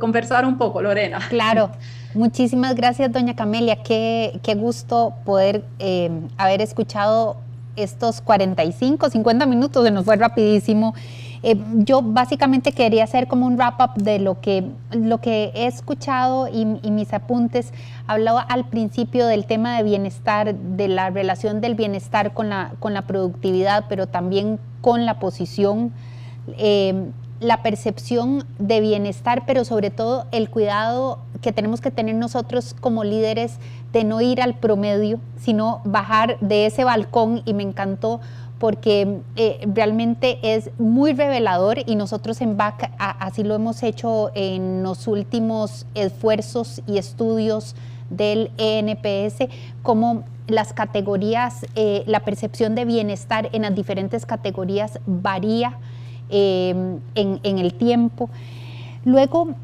conversar un poco. Lorena. Claro, muchísimas gracias, doña Camelia. Qué gusto poder haber escuchado estos 45, 50 minutos, se nos fue rapidísimo. Yo básicamente quería hacer como un wrap-up de lo que he escuchado y mis apuntes. Hablaba al principio del tema de bienestar, de la relación del bienestar con la productividad, pero también con la posición, la percepción de bienestar, pero sobre todo el cuidado que tenemos que tener nosotros como líderes de no ir al promedio, sino bajar de ese balcón. Y me encantó porque realmente es muy revelador y nosotros en BAC así lo hemos hecho en los últimos esfuerzos y estudios del ENPS, como las categorías, la percepción de bienestar en las diferentes categorías varía en el tiempo. Luego,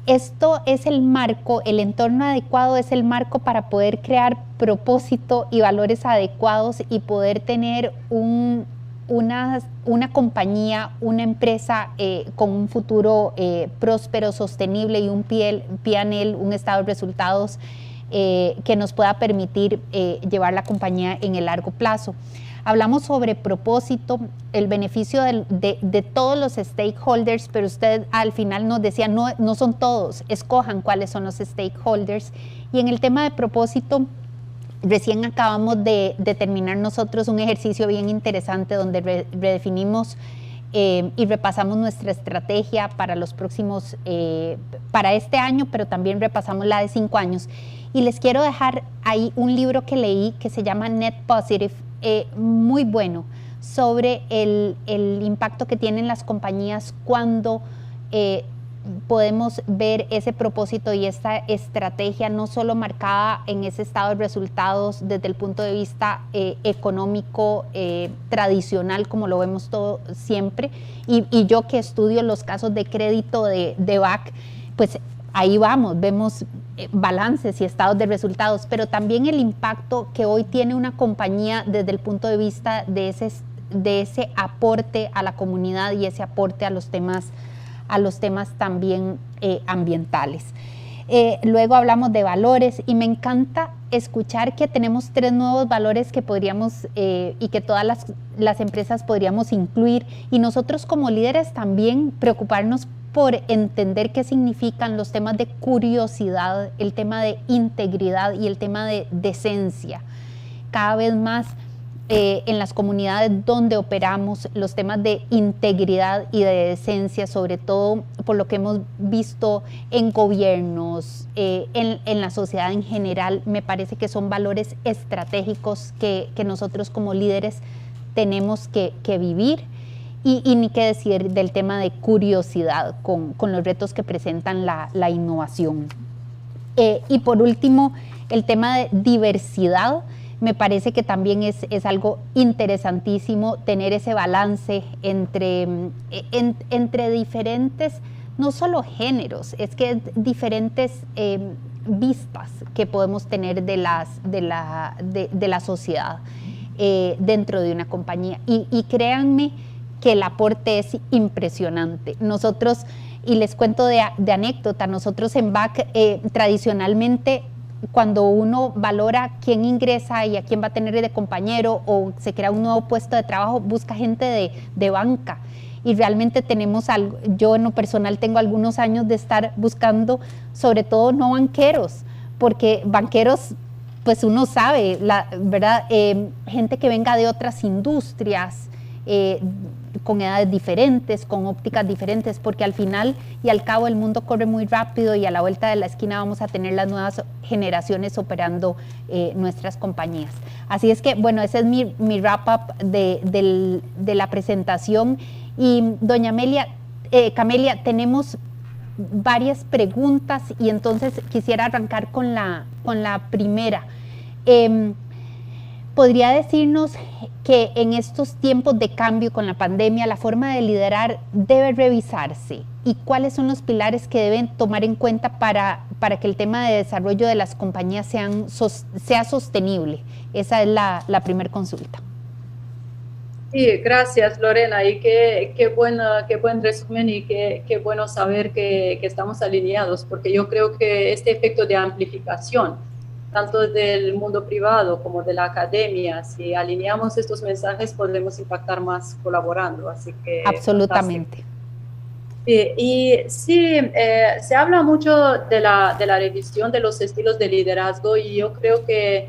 esto es el marco, el entorno adecuado es el marco para poder crear propósito y valores adecuados y poder tener una compañía, una empresa con un futuro próspero, sostenible y un P&L, un estado de resultados que nos pueda permitir llevar la compañía en el largo plazo. Hablamos sobre propósito, el beneficio de todos los stakeholders, pero usted al final nos decía, no son todos, escojan cuáles son los stakeholders. Y en el tema de propósito, recién acabamos de terminar nosotros un ejercicio bien interesante donde redefinimos y repasamos nuestra estrategia para los próximos, para este año, pero también repasamos la de 5 años. Y les quiero dejar ahí un libro que leí que se llama Net Positive, muy bueno, sobre el impacto que tienen las compañías cuando podemos ver ese propósito y esta estrategia no solo marcada en ese estado de resultados desde el punto de vista económico tradicional, como lo vemos todo siempre, y yo que estudio los casos de crédito de BAC, pues ahí vemos balances y estados de resultados, pero también el impacto que hoy tiene una compañía desde el punto de vista de ese aporte a la comunidad y ese aporte a los temas también ambientales. Luego hablamos de valores y me encanta escuchar que tenemos 3 nuevos valores que podríamos y que todas las empresas podríamos incluir, y nosotros como líderes también preocuparnos por entender qué significan los temas de curiosidad, el tema de integridad y el tema de decencia. Cada vez más en las comunidades donde operamos, los temas de integridad y de decencia, sobre todo por lo que hemos visto en gobiernos, en la sociedad en general, me parece que son valores estratégicos que nosotros como líderes tenemos que vivir. Y ni qué decir del tema de curiosidad con los retos que presentan la innovación. Y por último, el tema de diversidad. Me parece que también es algo interesantísimo tener ese balance entre diferentes, no solo géneros, es que diferentes vistas que podemos tener de la sociedad dentro de una compañía. Y créanme que el aporte es impresionante. Nosotros, y les cuento de anécdota, nosotros en BAC tradicionalmente, cuando uno valora quién ingresa y a quién va a tener de compañero o se crea un nuevo puesto de trabajo, busca gente de banca. Y realmente tenemos algo, yo en lo personal tengo algunos años de estar buscando, sobre todo no banqueros, porque banqueros, pues uno sabe, ¿verdad? Gente que venga de otras industrias, con edades diferentes, con ópticas diferentes, porque al final y al cabo el mundo corre muy rápido y a la vuelta de la esquina vamos a tener las nuevas generaciones operando nuestras compañías. Así es que, bueno, ese es mi wrap-up de la presentación. Y doña Camelia, tenemos varias preguntas y entonces quisiera arrancar con la primera. ¿Podría decirnos que en estos tiempos de cambio con la pandemia la forma de liderar debe revisarse? ¿Y cuáles son los pilares que deben tomar en cuenta para que el tema de desarrollo de las compañías sea sostenible? Esa es la primera consulta. Sí, gracias Lorena, y qué buen resumen y qué bueno saber que estamos alineados, porque yo creo que este efecto de amplificación, tanto del mundo privado como de la academia, si alineamos estos mensajes podemos impactar más colaborando, así que... Absolutamente. Y sí, se habla mucho de la revisión de los estilos de liderazgo, y yo creo que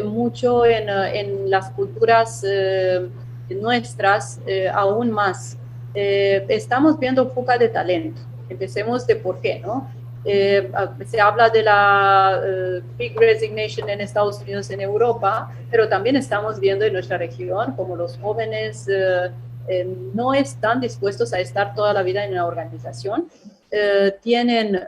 mucho en las culturas nuestras, aún más. Estamos viendo fuga de talento. Empecemos de por qué, ¿no? Se habla de la Big Resignation en Estados Unidos, en Europa, pero también estamos viendo en nuestra región como los jóvenes no están dispuestos a estar toda la vida en una organización. Tienen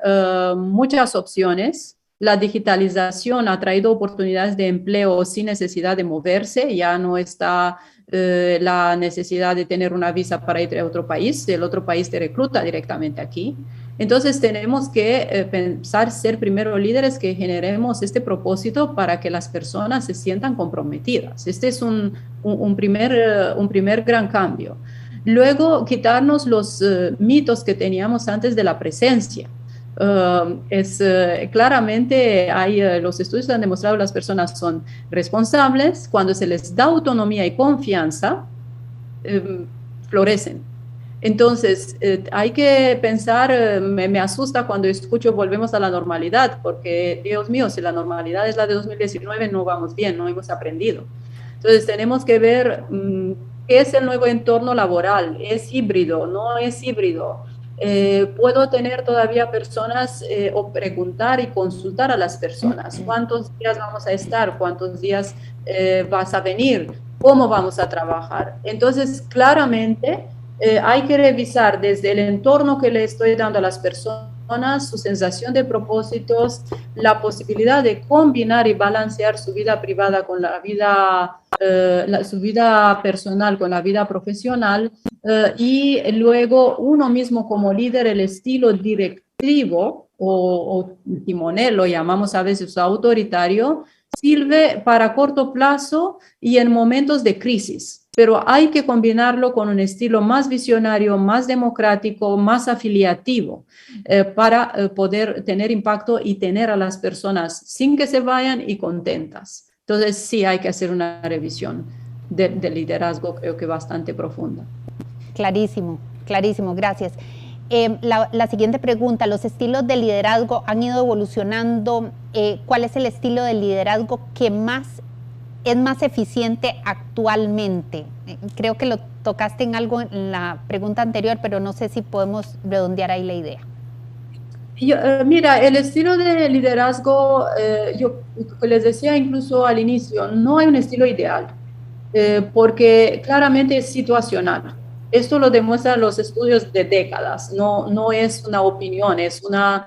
muchas opciones. La digitalización ha traído oportunidades de empleo sin necesidad de moverse. Ya no está la necesidad de tener una visa para ir a otro país. El otro país te recluta directamente aquí. Entonces tenemos que pensar ser primero líderes que generemos este propósito para que las personas se sientan comprometidas. Este es un primer gran cambio. Luego, quitarnos los mitos que teníamos antes de la presencia. Claramente los estudios han demostrado que las personas son responsables cuando se les da autonomía y confianza, florecen. Entonces, hay que pensar, me asusta cuando escucho volvemos a la normalidad, porque Dios mío, si la normalidad es la de 2019, no vamos bien, no hemos aprendido. Entonces, tenemos que ver qué es el nuevo entorno laboral, es híbrido, no es híbrido. Puedo tener todavía personas o preguntar y consultar a las personas cuántos días vamos a estar, cuántos días vas a venir, cómo vamos a trabajar. Entonces, claramente hay que revisar desde el entorno que le estoy dando a las personas, su sensación de propósitos, la posibilidad de combinar y balancear su vida privada con la vida, su vida personal con la vida profesional, y luego uno mismo como líder, el estilo directivo o timonel, lo llamamos a veces autoritario, sirve para corto plazo y en momentos de crisis, pero hay que combinarlo con un estilo más visionario, más democrático, más afiliativo, para poder tener impacto y tener a las personas sin que se vayan y contentas. Entonces sí hay que hacer una revisión del liderazgo, creo que bastante profunda. Clarísimo, clarísimo, gracias. La siguiente pregunta, ¿los estilos de liderazgo han ido evolucionando? ¿Cuál es el estilo de liderazgo que es más eficiente actualmente? Creo que lo tocaste en algo en la pregunta anterior, pero no sé si podemos redondear ahí la idea. Mira, el estilo de liderazgo, yo les decía incluso al inicio, no hay un estilo ideal, porque claramente es situacional. Esto lo demuestran los estudios de décadas, no es una opinión, es una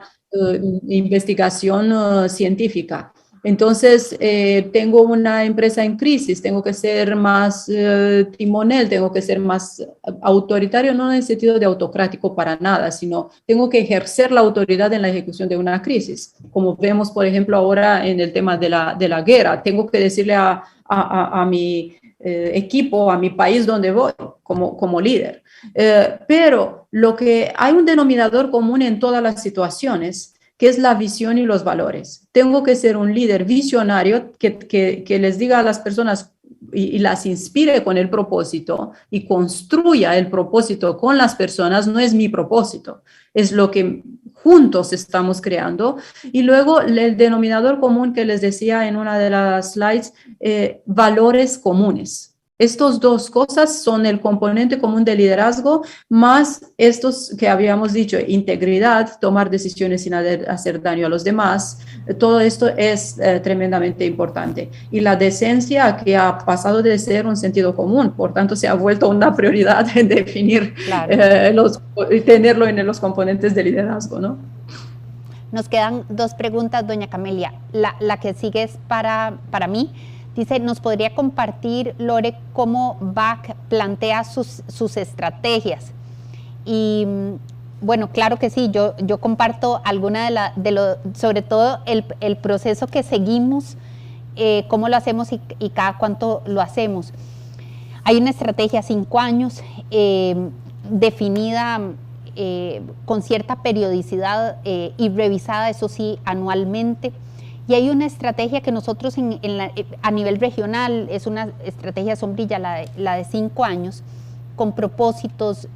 investigación científica. Entonces, tengo una empresa en crisis, tengo que ser más timonel, tengo que ser más autoritario, no en el sentido de autocrático para nada, sino tengo que ejercer la autoridad en la ejecución de una crisis. Como vemos, por ejemplo, ahora en el tema de la guerra, tengo que decirle a mi equipo, a mi país donde voy, como líder. Pero hay un denominador común en todas las situaciones, que es la visión y los valores. Tengo que ser un líder visionario que les diga a las personas y las inspire con el propósito y construya el propósito con las personas. No es mi propósito, es lo que juntos estamos creando. Y luego el denominador común que les decía en una de las slides, valores comunes. Estas dos cosas son el componente común de liderazgo, más estos que habíamos dicho, integridad, tomar decisiones sin hacer daño a los demás. Todo esto es tremendamente importante. Y la decencia, que ha pasado de ser un sentido común, por tanto se ha vuelto una prioridad en definir, claro, tenerlo en los componentes de liderazgo, ¿no? Nos quedan dos preguntas, doña Camelia. La que sigue es para mí. Dice, ¿nos podría compartir, Lore, cómo BAC plantea sus estrategias? Y bueno, claro que sí, yo comparto alguna sobre todo el proceso que seguimos, cómo lo hacemos y cada cuánto lo hacemos. Hay una estrategia 5 años definida con cierta periodicidad y revisada, eso sí, anualmente. Y hay una estrategia que nosotros a nivel regional, es una estrategia sombrilla, la de 5 años, con propósitos,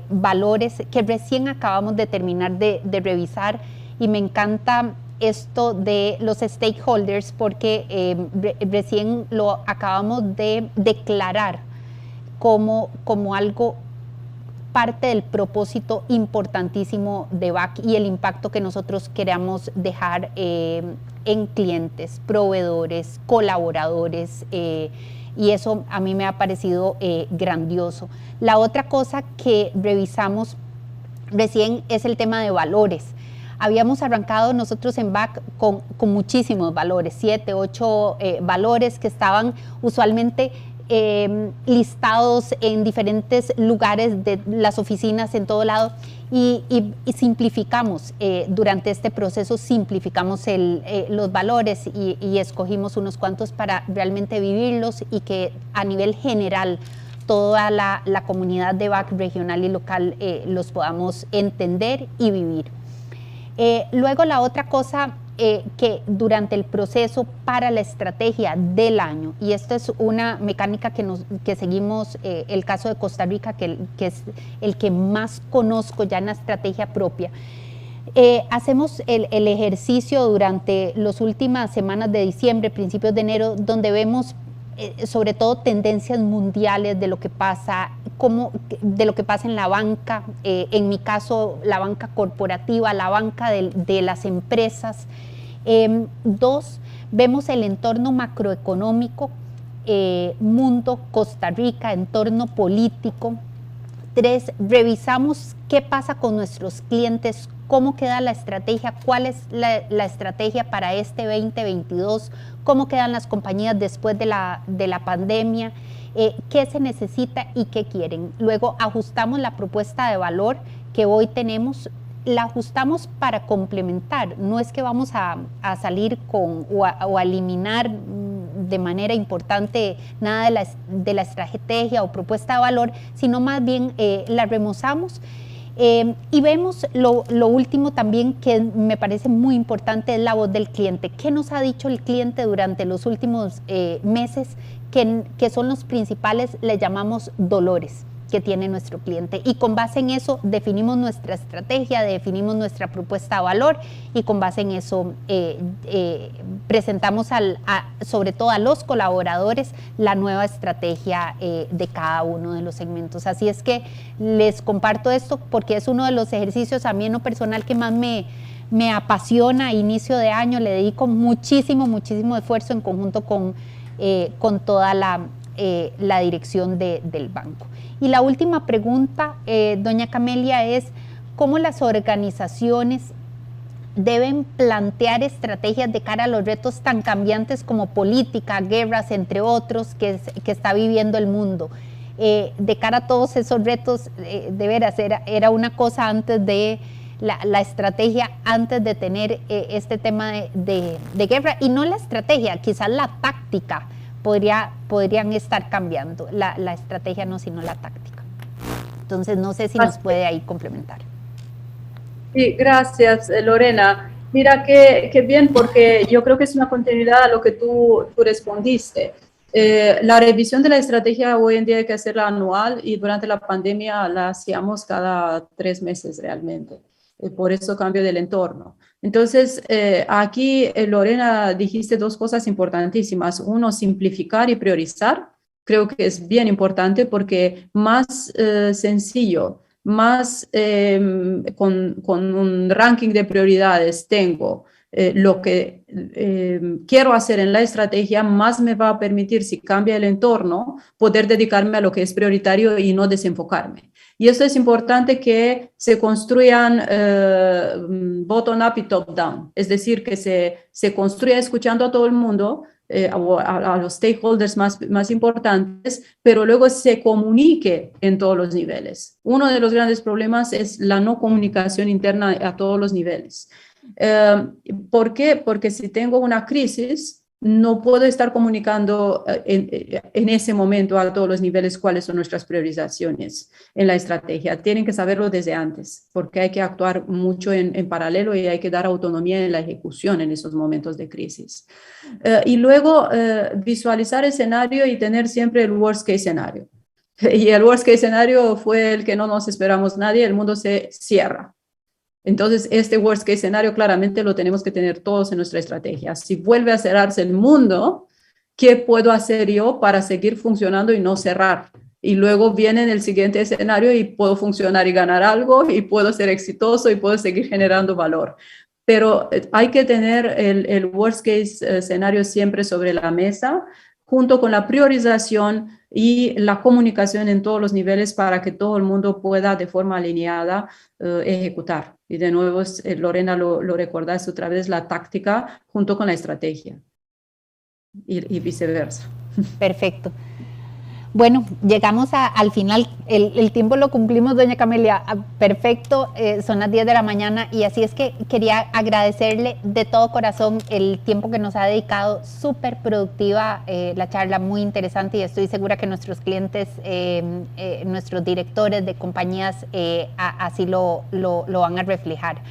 valores que recién acabamos de terminar de revisar, y me encanta esto de los stakeholders porque recién lo acabamos de declarar como algo parte del propósito importantísimo de BAC y el impacto que nosotros queremos dejar en clientes, proveedores, colaboradores, y eso a mí me ha parecido grandioso. La otra cosa que revisamos recién es el tema de valores. Habíamos arrancado nosotros en BAC con muchísimos valores, 7, 8 valores que estaban usualmente listados en diferentes lugares de las oficinas en todo lado, y simplificamos durante este proceso, simplificamos los valores y escogimos unos cuantos para realmente vivirlos y que a nivel general toda la comunidad de BAC regional y local los podamos entender y vivir. Luego la otra cosa que durante el proceso para la estrategia del año, y esto es una mecánica que seguimos, el caso de Costa Rica, que es el que más conozco ya en la estrategia propia, hacemos el ejercicio durante las últimas semanas de diciembre, principios de enero, donde vemos sobre todo tendencias mundiales de lo que pasa, de lo que pasa en la banca, en mi caso la banca corporativa, la banca de las empresas. Dos, vemos el entorno macroeconómico, mundo, Costa Rica, entorno político. Tres, revisamos qué pasa con nuestros clientes, cómo queda la estrategia, cuál es la estrategia para este 2022, cómo quedan las compañías después de la pandemia, qué se necesita y qué quieren. Luego ajustamos la propuesta de valor que hoy tenemos, la ajustamos para complementar, no es que vamos a salir con o a eliminar de manera importante nada de la estrategia o propuesta de valor, sino más bien la remozamos. Y vemos lo último también que me parece muy importante, es la voz del cliente. ¿Qué nos ha dicho el cliente durante los últimos meses que son los principales, le llamamos dolores que tiene nuestro cliente? Y con base en eso definimos nuestra estrategia, definimos nuestra propuesta de valor y con base en eso presentamos sobre todo a los colaboradores la nueva estrategia de cada uno de los segmentos. Así es que les comparto esto porque es uno de los ejercicios a mí en lo personal que más me apasiona. A inicio de año le dedico muchísimo esfuerzo en conjunto con toda la dirección del banco. Y la última pregunta, doña Camelia, es ¿cómo las organizaciones deben plantear estrategias de cara a los retos tan cambiantes como política, guerras, entre otros, que está viviendo el mundo? De cara a todos esos retos, de veras, era una cosa antes de la estrategia, antes de tener este tema de guerra, y no la estrategia, quizás la táctica podrían estar cambiando, la estrategia no, sino la táctica. Entonces, no sé si nos puede ahí complementar. Sí, gracias, Lorena. Mira, qué bien, porque yo creo que es una continuidad a lo que tú respondiste. La revisión de la estrategia hoy en día hay que hacerla anual y durante la pandemia la hacíamos cada 3 meses realmente. Por eso cambio del entorno. Entonces, aquí, Lorena, dijiste 2 cosas importantísimas. Uno, simplificar y priorizar. Creo que es bien importante porque más sencillo, más con un ranking de prioridades tengo lo que quiero hacer en la estrategia, más me va a permitir, si cambia el entorno, poder dedicarme a lo que es prioritario y no desenfocarme. Y eso es importante, que se construyan bottom-up y top-down, es decir, que se construya escuchando a todo el mundo, a los stakeholders más importantes, pero luego se comunique en todos los niveles. Uno de los grandes problemas es la no comunicación interna a todos los niveles. ¿Por qué? Porque si tengo una crisis, no puedo estar comunicando en ese momento a todos los niveles cuáles son nuestras priorizaciones en la estrategia. Tienen que saberlo desde antes, porque hay que actuar mucho en paralelo y hay que dar autonomía en la ejecución en esos momentos de crisis. Y luego visualizar escenario y tener siempre el worst case scenario. Y el worst case scenario fue el que no nos esperamos nadie, el mundo se cierra. Entonces, este worst case escenario claramente lo tenemos que tener todos en nuestra estrategia. Si vuelve a cerrarse el mundo, ¿qué puedo hacer yo para seguir funcionando y no cerrar? Y luego viene el siguiente escenario y puedo funcionar y ganar algo y puedo ser exitoso y puedo seguir generando valor. Pero hay que tener el worst case escenario siempre sobre la mesa, junto con la priorización y la comunicación en todos los niveles para que todo el mundo pueda de forma alineada ejecutar. Y de nuevo, Lorena, lo recordaste otra vez, la táctica junto con la estrategia y viceversa. Perfecto. Bueno, llegamos al final, el tiempo lo cumplimos, doña Camelia, perfecto, son las 10 de la mañana y así es que quería agradecerle de todo corazón el tiempo que nos ha dedicado, súper productiva la charla, muy interesante, y estoy segura que nuestros clientes, nuestros directores de compañías así lo van a reflejar.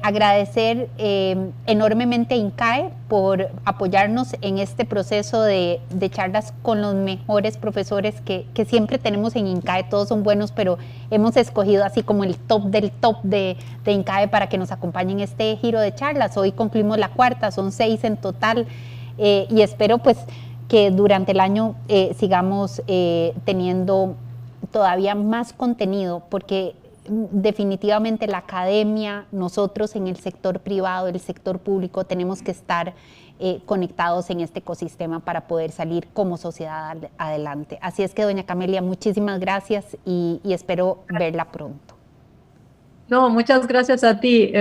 Agradecer enormemente a INCAE por apoyarnos en este proceso de charlas con los mejores profesores que siempre tenemos en INCAE. Todos son buenos, pero hemos escogido así como el top del top de INCAE para que nos acompañen en este giro de charlas. Hoy concluimos la cuarta, son 6 en total, y espero pues que durante el año sigamos teniendo todavía más contenido, porque definitivamente la academia, nosotros en el sector privado, el sector público, tenemos que estar conectados en este ecosistema para poder salir como sociedad adelante. Así es que, doña Camelia, muchísimas gracias y espero verla pronto. No, muchas gracias a ti.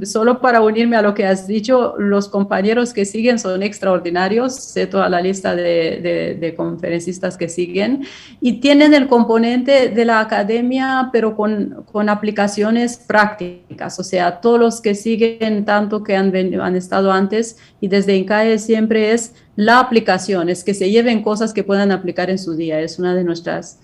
Solo para unirme a lo que has dicho, los compañeros que siguen son extraordinarios. Sé toda la lista de conferencistas que siguen y tienen el componente de la academia, pero con aplicaciones prácticas. O sea, todos los que siguen tanto que han estado antes y desde INCAE siempre es la aplicación, es que se lleven cosas que puedan aplicar en su día. Es una de nuestras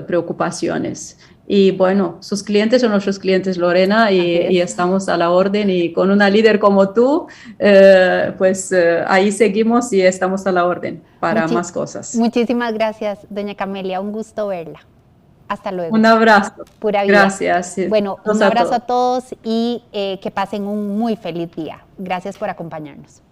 preocupaciones. Y bueno, sus clientes son nuestros clientes, Lorena, y estamos a la orden. Y con una líder como tú, ahí seguimos y estamos a la orden para más cosas. Muchísimas gracias, doña Camelia. Un gusto verla. Hasta luego. Un abrazo. Pura vida. Gracias. Bueno, un abrazo a todos y que pasen un muy feliz día. Gracias por acompañarnos.